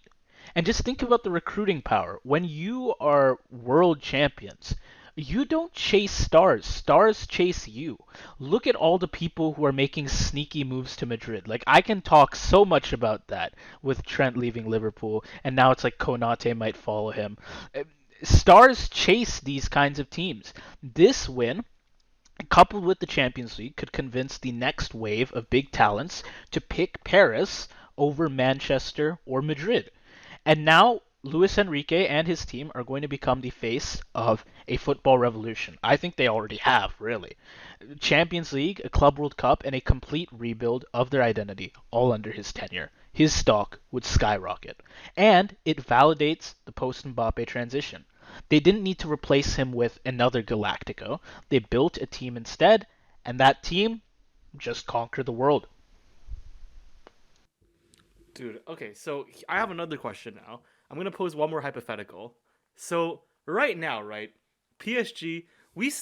And just think about the recruiting power. When you are world champions, you don't chase stars. Stars chase you. Look at all the people who are making sneaky moves to Madrid. Like I can talk so much about that with Trent leaving Liverpool, and now it's like Konate might follow him. Stars chase these kinds of teams. This win, coupled with the Champions League, could convince the next wave of big talents to pick Paris over Manchester or Madrid. And now Luis Enrique and his team are going to become the face of a football revolution. I think they already have, really. Champions League, a Club World Cup, and a complete rebuild of their identity, all under his tenure. His stock would skyrocket. And it validates the post Mbappe transition. They didn't need to replace him with another Galactico. They built a team instead, and that team just conquered the world. Dude, okay, so I have another question now. I'm gonna pose one more hypothetical. So right now, right, PSG, we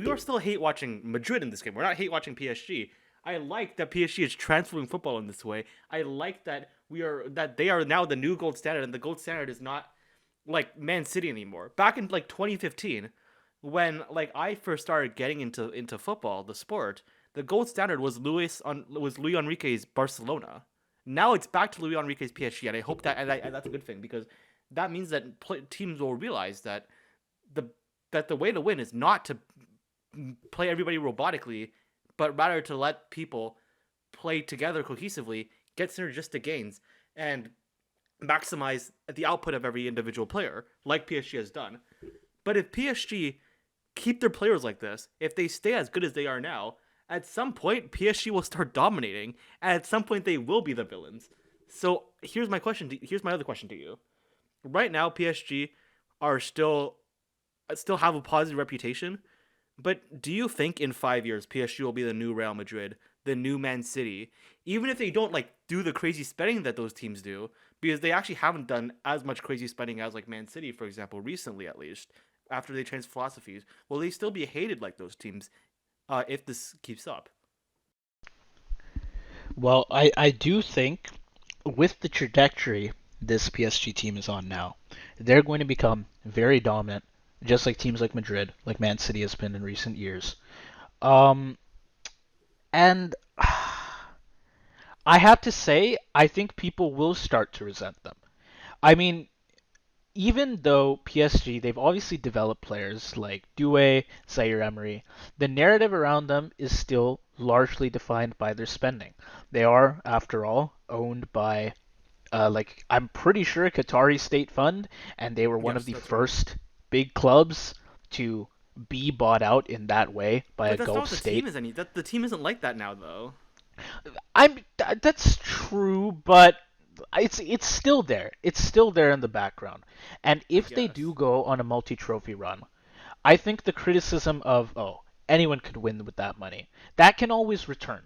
are still hate watching Madrid in this game. We're not hate watching PSG. I like that PSG is transforming football in this way. I like that they are now the new gold standard, and the gold standard is not like Man City anymore. Back in like 2015, when like I first started getting into football, the sport, the gold standard was Luis Enrique's Barcelona. Now it's back to Luis Enrique's PSG, and I hope and that's a good thing because that means that teams will realize the the way to win is not to play everybody robotically, but rather to let people play together cohesively, get synergistic gains, and maximize the output of every individual player, like PSG has done. But if PSG keep their players like this, if they stay as good as they are now, at some point PSG will start dominating, and at some point they will be the villains. So here's my question. Here's my other question to you. Right now, PSG are still have a positive reputation, but do you think in 5 years PSG will be the new Real Madrid, the new Man City, even if they don't like do the crazy spending that those teams do, because they actually haven't done as much crazy spending as like Man City, for example, recently at least, after they changed philosophies, will they still be hated like those teams if this keeps up? Well, I do think with the trajectory this PSG team is on now, they're going to become very dominant, just like teams like Madrid, like Man City has been in recent years. Um, and I have to say, I think people will start to resent them. I mean, even though PSG, they've obviously developed players like Doué, Zaire Emery, the narrative around them is still largely defined by their spending. They are, after all, owned by, like, I'm pretty sure a Qatari state fund, and they were one of Yes, the that's right. first big clubs to be bought out in that way by a But that's not Gulf what the team state. is any. That the team isn't like that now, though. That's true, but it's still there. It's still there in the background. And I if they do guess. go on a multi-trophy run, I think the criticism of anyone could win with that money, that can always return.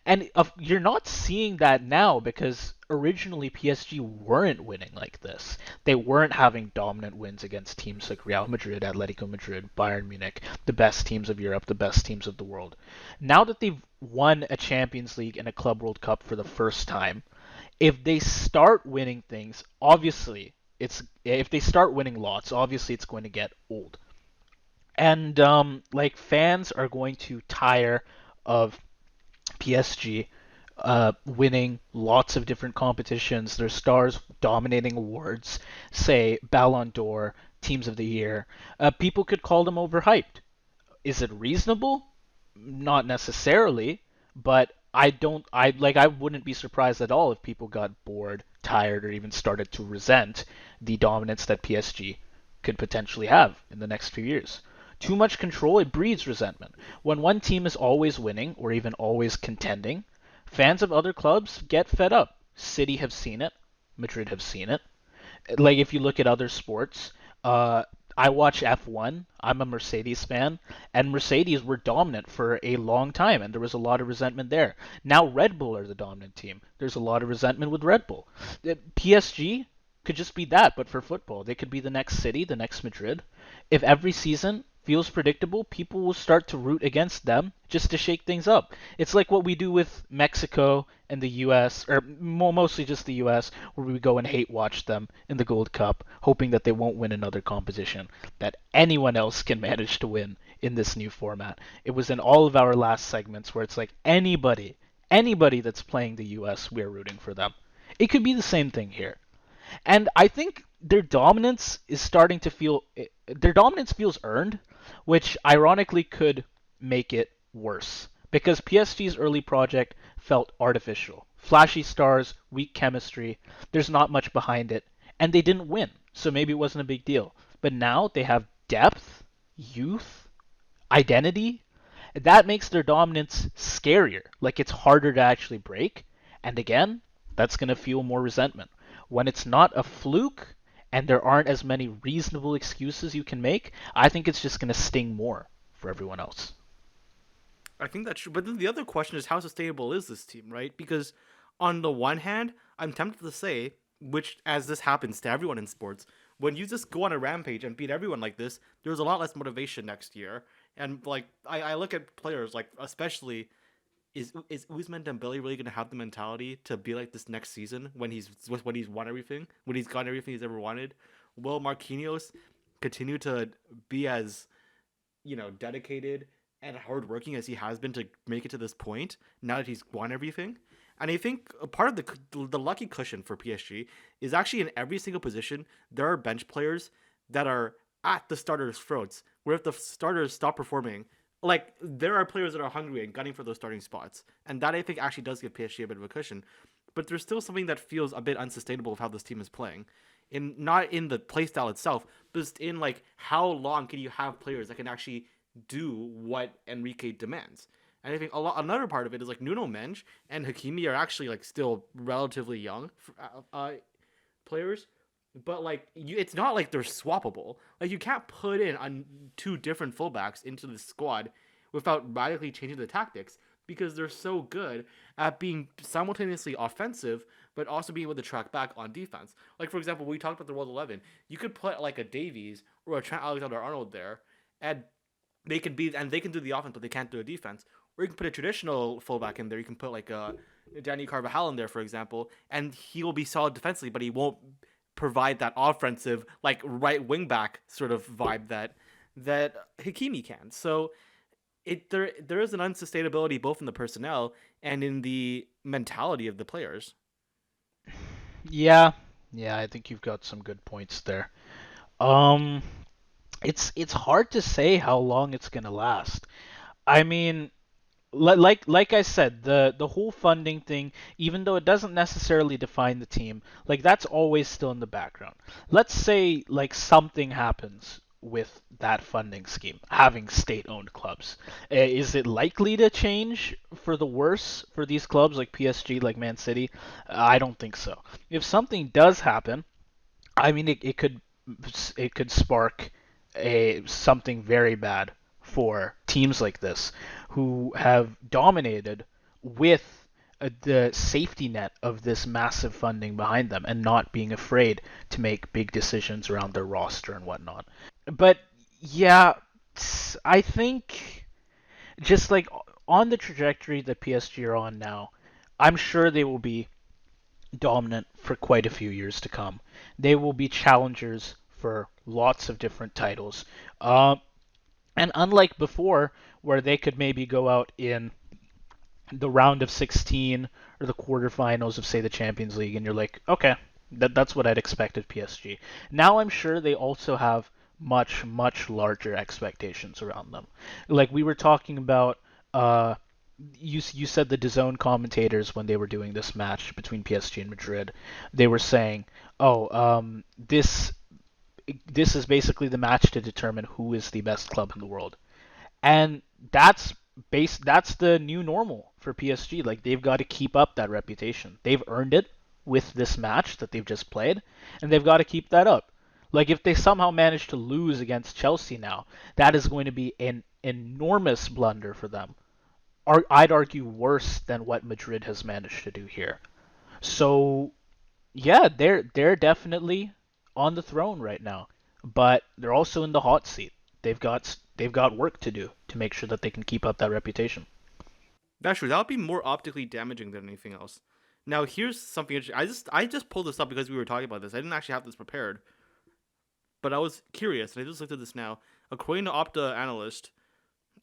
And you're not seeing that now because originally PSG weren't winning like this. They weren't having dominant wins against teams like Real Madrid, Atletico Madrid, Bayern Munich, the best teams of Europe, the best teams of the world. Now that they've won a Champions League and a Club World Cup for the first time, if they start winning things, obviously it's if they start winning lots, obviously it's going to get old. And like fans are going to tire of PSG winning lots of different competitions, their stars dominating awards, say Ballon d'Or, Teams of the Year. People could call them overhyped. Is it reasonable? Not necessarily, but I wouldn't be surprised at all if people got bored, tired, or even started to resent the dominance that PSG could potentially have in the next few years. Too much control, it breeds resentment. When one team is always winning or even always contending, fans of other clubs get fed up. City have seen it, Madrid have seen it. Like if you look at other sports, uh, I watch F1. I'm a Mercedes fan, and Mercedes were dominant for a long time, and there was a lot of resentment there. Now Red Bull are the dominant team. There's a lot of resentment with Red Bull. PSG could just be that, but for football, they could be the next City, the next Madrid. If every season feels predictable, people will start to root against them just to shake things up. It's like what we do with Mexico and the US, or mostly just the US, where we go and hate watch them in the Gold Cup, hoping that they won't win another competition that anyone else can manage to win in this new format. It was in all of our last segments where it's like anybody that's playing the US, we're rooting for them. It could be the same thing here. And I think their dominance is starting to feel their dominance feels earned, which ironically could make it worse because PSG's early project felt artificial. Flashy stars, weak chemistry, there's not much behind it, and they didn't win, so maybe it wasn't a big deal. But now they have depth, youth, identity. That makes their dominance scarier. Like it's harder to actually break. And again, that's going to fuel more resentment. When it's not a fluke and there aren't as many reasonable excuses you can make, I think it's just going to sting more for everyone else. I think that's true. But then the other question is how sustainable is this team, right? Because on the one hand, I'm tempted to say, which as this happens to everyone in sports, when you just go on a rampage and beat everyone like this, there's a lot less motivation next year. And like I look at players like especially is Usman Dembele really gonna have the mentality to be like this next season when he's won everything, when he's gotten everything he's ever wanted? Will Marquinhos continue to be as dedicated and hardworking as he has been to make it to this point now that he's won everything? And I think a part of the lucky cushion for PSG is actually in every single position there are bench players that are at the starters' throats. Where if the starters stop performing, like there are players that are hungry and gunning for those starting spots, and that I think actually does give PSG a bit of a cushion. But there's still something that feels a bit unsustainable of how this team is playing, in not in the playstyle itself, but just in like how long can you have players that can actually do what Enrique demands. And I think another part of it is like Nuno Mensch and Hakimi are actually like still relatively young players, but like it's not like they're swappable. Like you can't put in two different fullbacks into the squad without radically changing the tactics because they're so good at being simultaneously offensive but also being able to track back on defense. Like for example, we talked about the World 11. You could put like a Davies or a Trent Alexander-Arnold there, and they can do the offense, but they can't do a defense. Or you can put a traditional fullback in there. You can put like a Danny Carvajal in there, for example, and he will be solid defensively, but he won't provide that offensive like right wing back sort of vibe that Hakimi can. So there is an unsustainability both in the personnel and in the mentality of the players. Yeah, yeah, I think you've got some good points there. Um, it's hard to say how long it's gonna last. I mean, like I said, the whole funding thing, even though it doesn't necessarily define the team, like that's always still in the background. Let's say like something happens with that funding scheme, having state-owned clubs. Is it likely to change for the worse for these clubs like PSG, like Man City? I don't think so. If something does happen, I mean, it could spark a something very bad for teams like this who have dominated with the safety net of this massive funding behind them and not being afraid to make big decisions around their roster and whatnot. But yeah, I think just like on the trajectory that PSG are on now, I'm sure they will be dominant for quite a few years to come. They will be challengers for lots of different titles. Uh, and unlike before, where they could maybe go out in the round of 16 or the quarterfinals of, say, the Champions League, and you're like, okay, that's what I'd expect of PSG. Now I'm sure they also have much, much larger expectations around them. Like we were talking about, you said the DAZN commentators when they were doing this match between PSG and Madrid, they were saying, "Oh, this is basically the match to determine who is the best club in the world." And that's the new normal for PSG. Like they've got to keep up that reputation. They've earned it with this match that they've just played, and they've got to keep that up. Like if they somehow manage to lose against Chelsea now, that is going to be an enormous blunder for them. I'd argue worse than what Madrid has managed to do here. So yeah, they're definitely on the throne right now, but they're also in the hot seat. They've got work to do to make sure that they can keep up that reputation. That's true. That would be more optically damaging than anything else. Now here's something interesting. I just pulled this up because we were talking about this. I didn't actually have this prepared, but I was curious, and I just looked at this now. According to Opta analyst,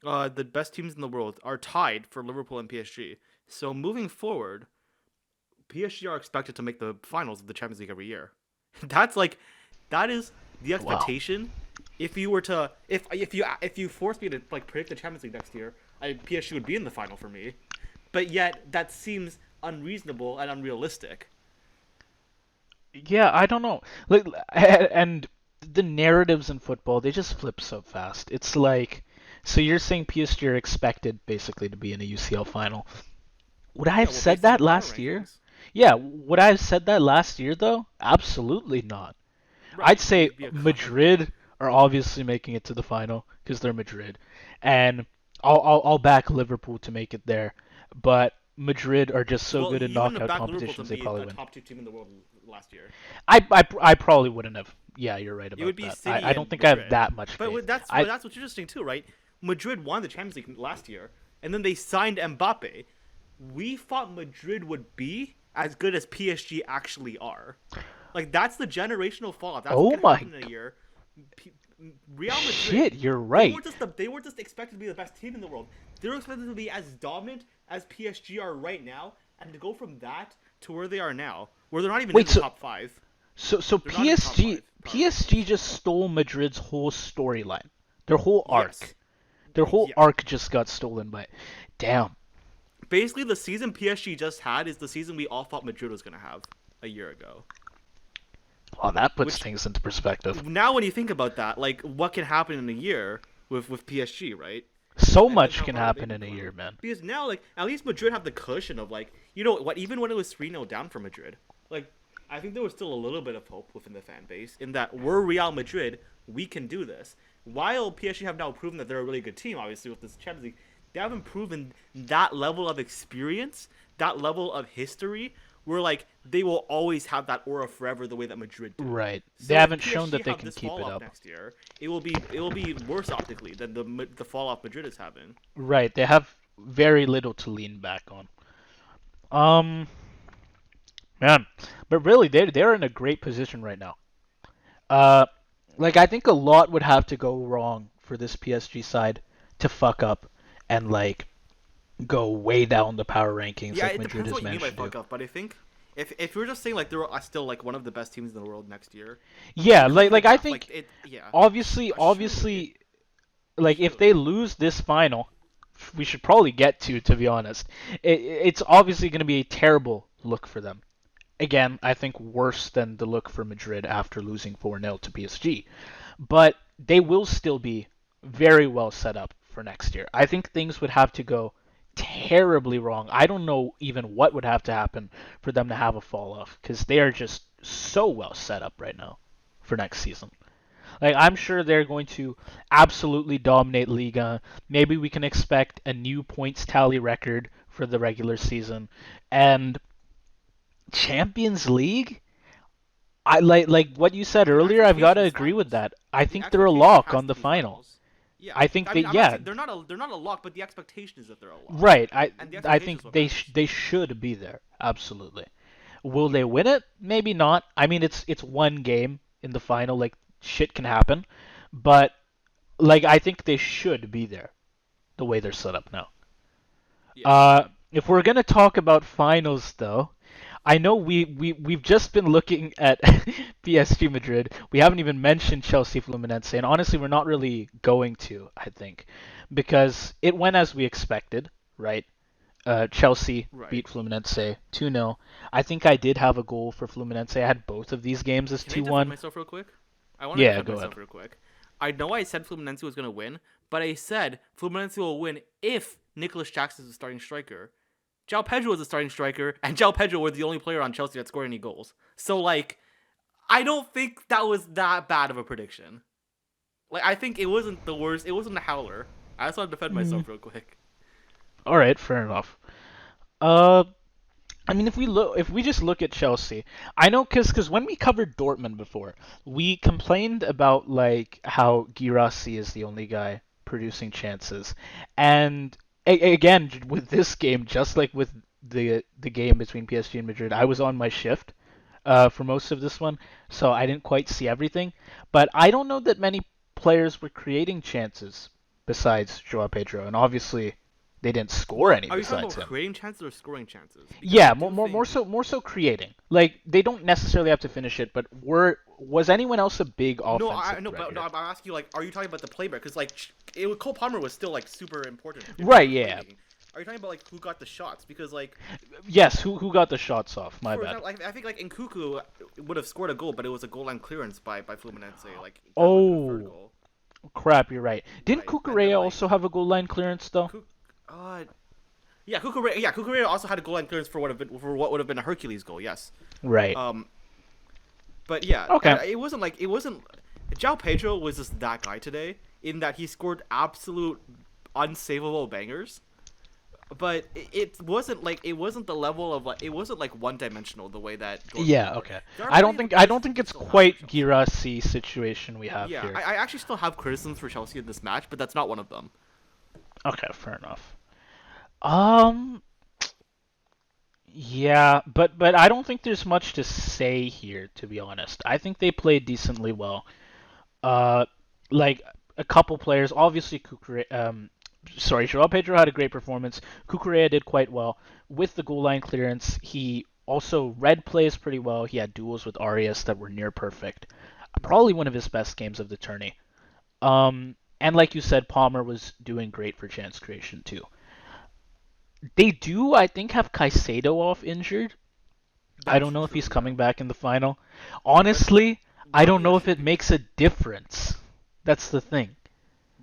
the best teams in the world are tied for Liverpool and PSG. So moving forward, PSG are expected to make the finals of the Champions League every year. That's like That is the Wow. expectation. If you were to, if you force me to like predict the Champions League next year, PSG would be in the final for me. But yet that seems unreasonable and unrealistic. Yeah, I don't know. Like, and the narratives in football, they just flip so fast. It's like, so you're saying PSG are expected basically to be in a UCL final. Would I Yeah, have well, said based on the that power last year? rankings, Yeah, would I have said that last year though? Absolutely not. I'd right? say It'd be a Madrid are obviously making it to the final because they're Madrid, and I'll back Liverpool to make it there, but Madrid are just so well. good in You wouldn't have knockout backed Liverpool to competitions they be probably a win. top two team in the world last year. I probably wouldn't have. Yeah, you're right It would about be that. I City don't and think I have Madrid. that much But faith. that's what's interesting too, right? Madrid won the Champions League last year, and then they signed Mbappe. We thought Madrid would be as good as PSG actually are. Like that's the generational fallout. That's what Oh can my happen in a year. P- Real Madrid, shit, you're right. they were just expected to be the best team in the world. They were expected to be as dominant as PSG are right now, and to go from that to where they are now, where they're not even in Wait, the top five. so They're not in the top PSG five power rankings. just stole Madrid's whole storyline, their whole Yes. arc. Their whole Yeah. arc just got stolen by. Damn. Basically, the season PSG just had is the season we all thought Madrid was going to have a year ago. Well, that puts Which, things into perspective. now when you think about that, like, what can happen in a year with PSG, right? So And then much how can far they've happen been in a going. year, man. Because now, like, at least Madrid have the cushion of, like, you know what, even when it was 3-0 down for Madrid, like, I think there was still a little bit of hope within the fan base in that we're Real Madrid, we can do this. While PSG have now proven that they're a really good team, obviously, with this Champions League, they haven't proven that level of experience, that level of history, where, like, they will always have that aura forever the way that Madrid do. Right. They So if haven't shown PSG that they have can this keep fall it off up. next year, it will be worse optically than the fall off Madrid is having. Right. They have very little to lean back on. Um, man, but really, they're in a great position right now. Uh, like I think a lot would have to go wrong for this PSG side to fuck up and like go way down the power rankings Yeah, like it Madrid depends on has what you mean managed by to do. fuck up, but I think if you're just saying like they're still like one of the best teams in the world next year, Yeah, because of the I gap, like think it, yeah, surely, obviously like if they surely, lose this final, we should probably get to be honest. It's obviously going to be a terrible look for them. Again, I think worse than the look for Madrid after losing 4-0 to PSG. But they will still be very well set up for next year. I think things would have to go terribly wrong. I don't know even what would have to happen for them to have a fall off because they are just so well set up right now for next season. Like I'm sure they're going to absolutely dominate Liga. Maybe we can expect a new points tally record for the regular season and Champions League. I like what you said the earlier. I've got to expectation is agree with finals. that. I The think they're a expectation lock has on to the be final. finals. Yeah, I think I they mean I'm not yeah, saying they're not a lock, but the expectation is that they're a lock, right. and the I expectation think is what matters. they should be there. Absolutely. Will they win it? Maybe not. I mean it's one game in the final like shit can happen, but like I think they should be there the way they're set up now. Yeah, If we're gonna talk about finals, though, I know we've just been looking at PSG Madrid. We haven't even mentioned Chelsea Fluminense, and honestly, we're not really going to. I think because it went as we expected, right? Chelsea right. beat Fluminense 2-0. I think I did have a goal for Fluminense. I had both of these games as Can I defend 2-1. myself real quick? I want to Yeah, defend go ahead. myself real quick. I know I said Fluminense was going to win, but I said Fluminense will win if Nicholas Jackson is the starting striker. João Pedro was the starting striker, and João Pedro was the only player on Chelsea that scored any goals. So, like, I don't think that was that bad of a prediction. Like, I think it wasn't the worst. It wasn't a howler. I just want to defend Mm, myself real quick. all right, fair enough. Uh, I mean, if we just look at Chelsea, I know because when we covered Dortmund before, we complained about like how Girassi is the only guy producing chances, and again with this game, just like with the game between PSG and Madrid, I was on my shift for most of this one, so I didn't quite see everything. But I don't know that many players were creating chances besides João Pedro, and obviously They didn't score Well, any are you talking besides about him. creating chances or scoring chances? Because I Yeah, do think more so creating. Like they don't necessarily have to finish it, but was anyone else a big no, offensive I know, threat but no, here? I'm asking you like, are you talking about the playmaker? Because like, Cole Palmer was still like super important in terms Right, of yeah. playmaking. Are you talking about like who got the shots? Because like, Yes, who got the shots off? My for bad. example, I think like Nkuku would have scored a goal, but it was a goal line clearance by Fluminense. Like that would have been a third Oh, goal. crap, you're right. Didn't Right, and then Kukurea like, also have a goal line clearance though? Cook, uh, Kukurea also had a goal line clearance for what would have been a Hercules goal. Yes. Right. Um, but yeah, Okay. it wasn't. João Pedro was just that guy today in that he scored absolute unsavable bangers. But it wasn't the level of like it wasn't like one dimensional the way that Dortmund Yeah, were. okay. There are plenty of I places don't that think they it's still have for quite Chelsea. Girassi situation we have Yeah, here. I actually still have criticisms for Chelsea in this match, but that's not one of them. Okay, fair enough. Um, yeah, but I don't think there's much to say here, to be honest. I think they played decently well. Uh, like a couple players, obviously João Pedro had a great performance. Cucurella did quite well with the goal line clearance. He also read plays pretty well. He had duels with Arias that were near perfect. Probably one of his best games of the tourney. And like you said, Palmer was doing great for chance creation too. They do, I think, have Caicedo off injured. I That's don't know if true, he's yeah. coming back in the final. But Honestly, I don't know Rabiot if should it be makes a difference. That's the thing.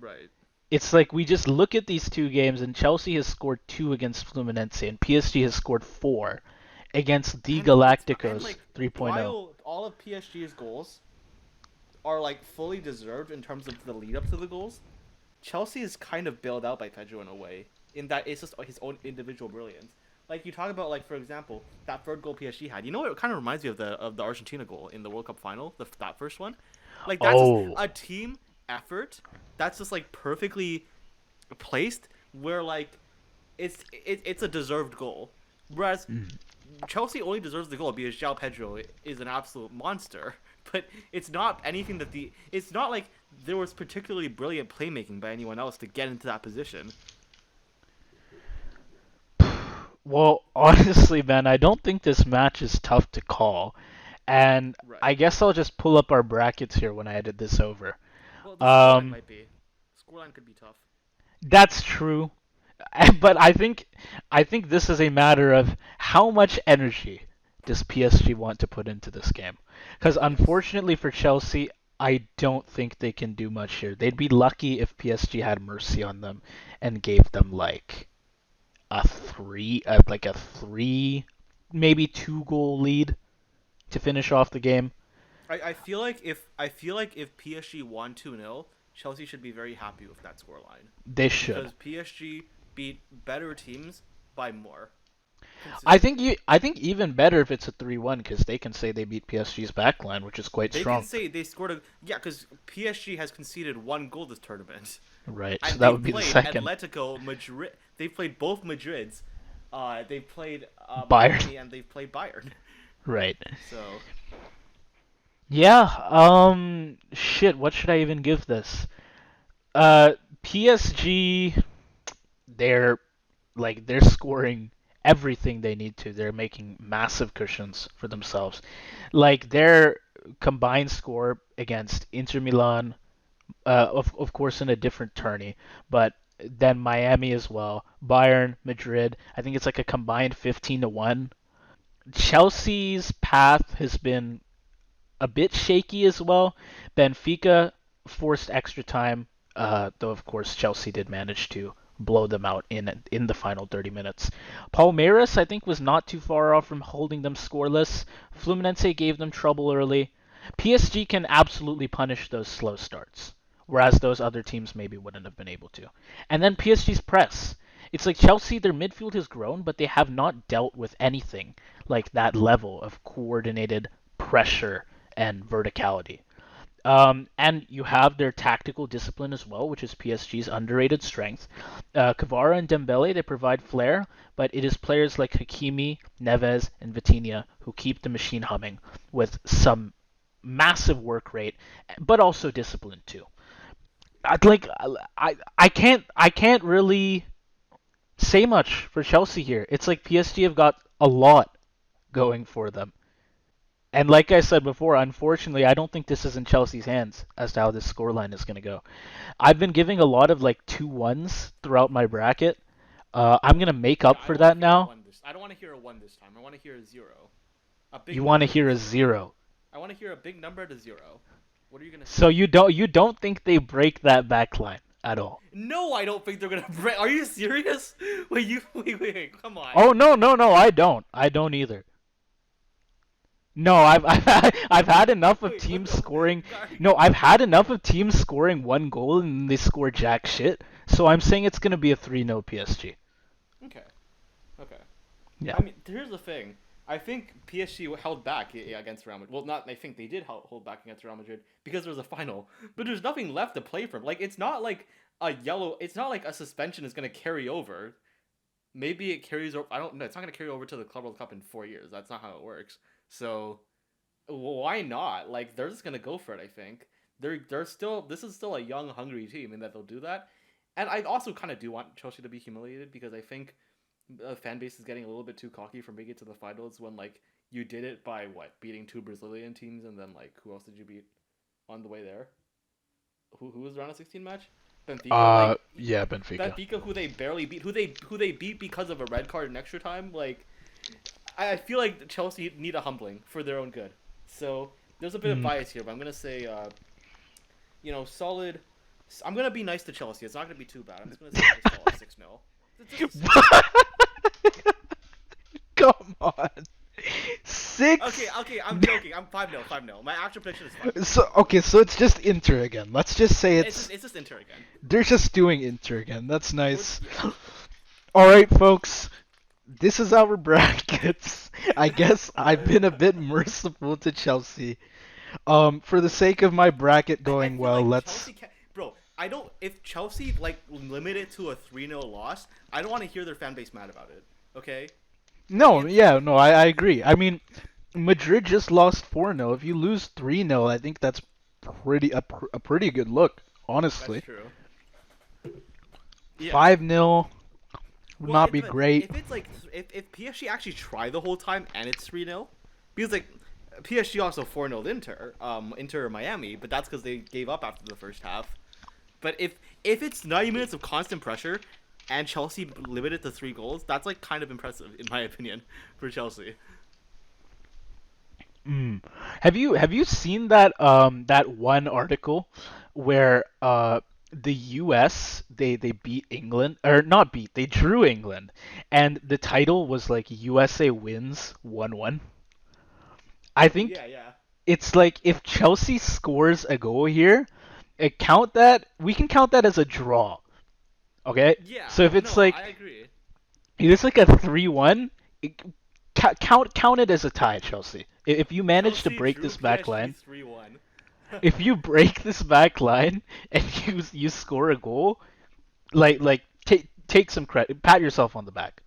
right. It's like we just look at these two games, and Chelsea has scored two against Fluminense, and PSG has scored four against the And Galacticos like 3.0. while all of PSG's goals are like fully deserved in terms of the lead up to the goals, Chelsea is kind of bailed out by Pedro in a way, in that it's just his own individual brilliance. Like you talk about, like for example, that third goal PSG had. You know what? It kind of reminds me of the Argentina goal in the World Cup final, that first one. Like that's just Oh, a team effort. That's just like perfectly placed where like it's a deserved goal. Whereas Chelsea only deserves the goal because João Pedro is an absolute monster. But it's not anything that it's not like there was particularly brilliant playmaking by anyone else to get into that position. well, honestly, man, I don't think this match is tough to call. And I Right. guess I'll just pull up our brackets here when I edit this over. Well, the scoreline Um, might be. Scoreline could be tough. that's true. But I think this is a matter of how much energy does PSG want to put into this game. Because Yes. unfortunately for Chelsea, I don't think they can do much here. They'd be lucky if PSG had mercy on them and gave them like a three, maybe two goal lead to finish off the game. I feel like if PSG won 2-0, Chelsea should be very happy with that scoreline They should. because PSG beat better teams by more consistently. I think even better if it's a 3-1 because they can say they beat PSG's backline, which is quite They can strong. say they scored a yeah, because PSG has conceded one goal this tournament, Right. So and that they've would be the played second. Atletico Madrid. They've played both Madrids. They've played Bayern. Miami and they've played Bayern. Right. So Yeah, shit, what should I even give this? PSG, they're they're scoring everything they need to. They're making massive cushions for themselves. Like their combined score against Inter Milan, of course in a different tourney, but then Miami as well, Bayern, Madrid. I think it's like a combined 15-1. Chelsea's path has been a bit shaky as well. Benfica forced extra time, though of course Chelsea did manage to blow them out in the final 30 minutes. Palmeiras, I think, was not too far off from holding them scoreless. Fluminense gave them trouble early. PSG can absolutely punish those slow starts, whereas those other teams maybe wouldn't have been able to. And then PSG's press. It's like Chelsea, their midfield has grown, but they have not dealt with anything like that level of coordinated pressure and verticality. And you have their tactical discipline as well, which is PSG's underrated strength. Kvara and Dembele, they provide flair, but it is players like Hakimi, Neves, and Vitinha who keep the machine humming with some massive work rate, but also discipline too. I can't really Say much for Chelsea here. It's like PSG have got a lot going for them. And like I said before, unfortunately, I don't think this is in Chelsea's hands as to how this scoreline is going to go. I've been giving a lot of like 2-1s throughout my bracket. I'm going to make Yeah, up I for don't want that to hear a now. one this. I don't want to hear a one this time. I want to hear a zero, a big You want to number and hear a a zero. 0. I want to hear a big number and a zero. What are you gonna So say? you don't think they break that back line at all? No, I don't think they're gonna break. Are you serious? Wait, come on. Oh no, no, no, I don't. I don't either. No, I've had enough of Wait, what teams the? scoring. No, I've had enough of teams scoring one goal and they score jack shit. So I'm saying it's gonna be a 3-0 PSG. Okay, okay. Yeah. I mean, here's the thing. I think PSG held back against Real Madrid. Well, not. I think they did hold back against Real Madrid because there was a final. But there's nothing left to play for. Like, it's not like a yellow. It's not like a suspension is gonna carry over. Maybe it carries over. I don't know. It's not gonna carry over to the Club World Cup in 4 years. That's not how it works. So why not? Like, they're just gonna go for it. I think they're still. This is still a young, hungry team, and that they'll do that. And I also kind of do want Chelsea to be humiliated because I think the fan base is getting a little bit too cocky for making it to the finals when like you did it by what beating two Brazilian teams and then like who else did you beat on the way there? Who was the round of 16 match? Benfica. Like Yeah, Benfica. Benfica, who they barely beat, who they beat because of a red card in extra time. Like I feel like Chelsea need a humbling for their own good. So there's a bit of bias here, but I'm gonna say solid. I'm gonna be nice to Chelsea. It's not gonna be too bad. I'm just gonna say it's a solid 6-0. Come on. 6. Okay, I'm joking. I'm 5-0, 5-0. My actual prediction is 5-0. So it's just Inter again. Let's just say It's just Inter again. they're just doing Inter again. That's nice. Yeah. All right, folks. This is our brackets. I guess I've been a bit merciful to Chelsea. For the sake of my bracket I going feel well, like let's. Chelsea can bro, I don't if Chelsea like limit it to a 3-0 loss, I don't want to hear their fan base mad about it. Okay? Like No, it's yeah, no, I agree. I mean, Madrid just lost 4-0. If you lose 3-0, I think that's a pretty good look, that's honestly. true. Yeah. 5-0 would Well, not be great. if it's like if PSG actually try the whole time and it's 3-0, because like PSG also 4-0 Inter Miami, but that's because they gave up after the first half. But if it's 90 minutes of constant pressure and Chelsea limited to 3 goals, that's like kind of impressive in my opinion for Chelsea. Mm. Have you seen that one article where the US they beat England, or not beat, they drew England, and the title was like USA wins 1-1. I Oh think yeah, yeah. it's like if Chelsea scores a goal here, we can count that as a draw. Okay? Yeah, So if it's no, like I agree. a 3-1, count it as a tie, Chelsea. If you manage to Chelsea break drew this back PSG line, 3-1. if you break this back line and you score a goal, like take some credit, pat yourself on the back.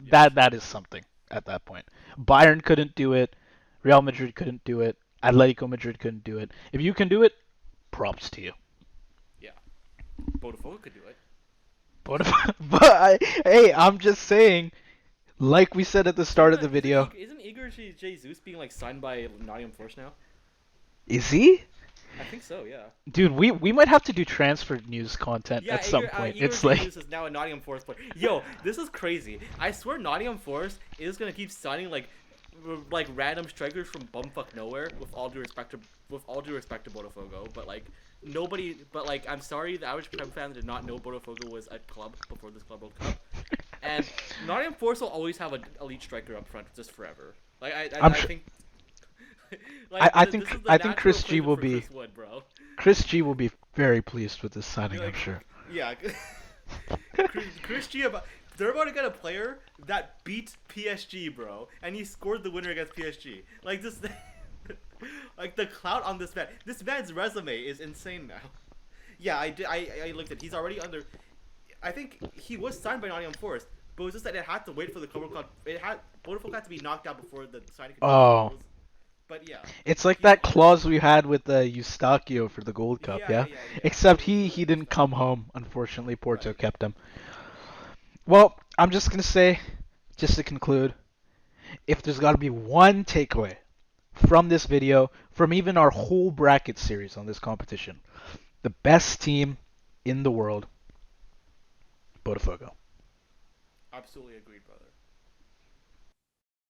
Yes. That is something at that point. Bayern couldn't do it, Real Madrid couldn't do it, Atletico Madrid couldn't do it. If you can do it, props to you. Yeah. Botafogo could do it. But, hey, I'm just saying, like we said at the start of the video, Isn't Igor Jesus being like signed by Nottingham Forest now? is he? I think so, yeah. Dude, we might have to do transfer news content Yeah, at some point. Igor It's like, Jesus is now a Nottingham Forest player. Yo, this is crazy. I swear Nottingham Forest is gonna keep signing like random strikers from bumfuck nowhere. With all due respect to Botafogo, but like nobody. But like, I'm sorry, the average Prem fan did not know Botafogo was a club before this Club World Cup. And Nottingham Forest will always have an elite striker up front just forever. Like I sure- think. Like, I this think is the I think natural Chris G replacement will for be Chris Wood, bro. Chris G will be very pleased with this signing, I'm Like, sure. yeah. Chris G, they're about to get a player that beat PSG, bro, and he scored the winner against PSG. Like this, like the clout on this man. This man's resume is insane now. Yeah, I did. I looked at. He's already under. I think he was signed by Nottingham Forest, but it was just that it had to wait for the Club World Cup. Botafogo had to be knocked out before the signing could Oh. But yeah. It's like he's that under- clause we had with Eustachio for the Gold Cup, yeah? Yeah. Except he didn't come home, unfortunately. Porto Right. kept him. Well, I'm just gonna say, just to conclude, if there's got to be one takeaway from this video, from even our whole bracket series on this competition, the best team in the world, Botafogo. Absolutely agreed, bro.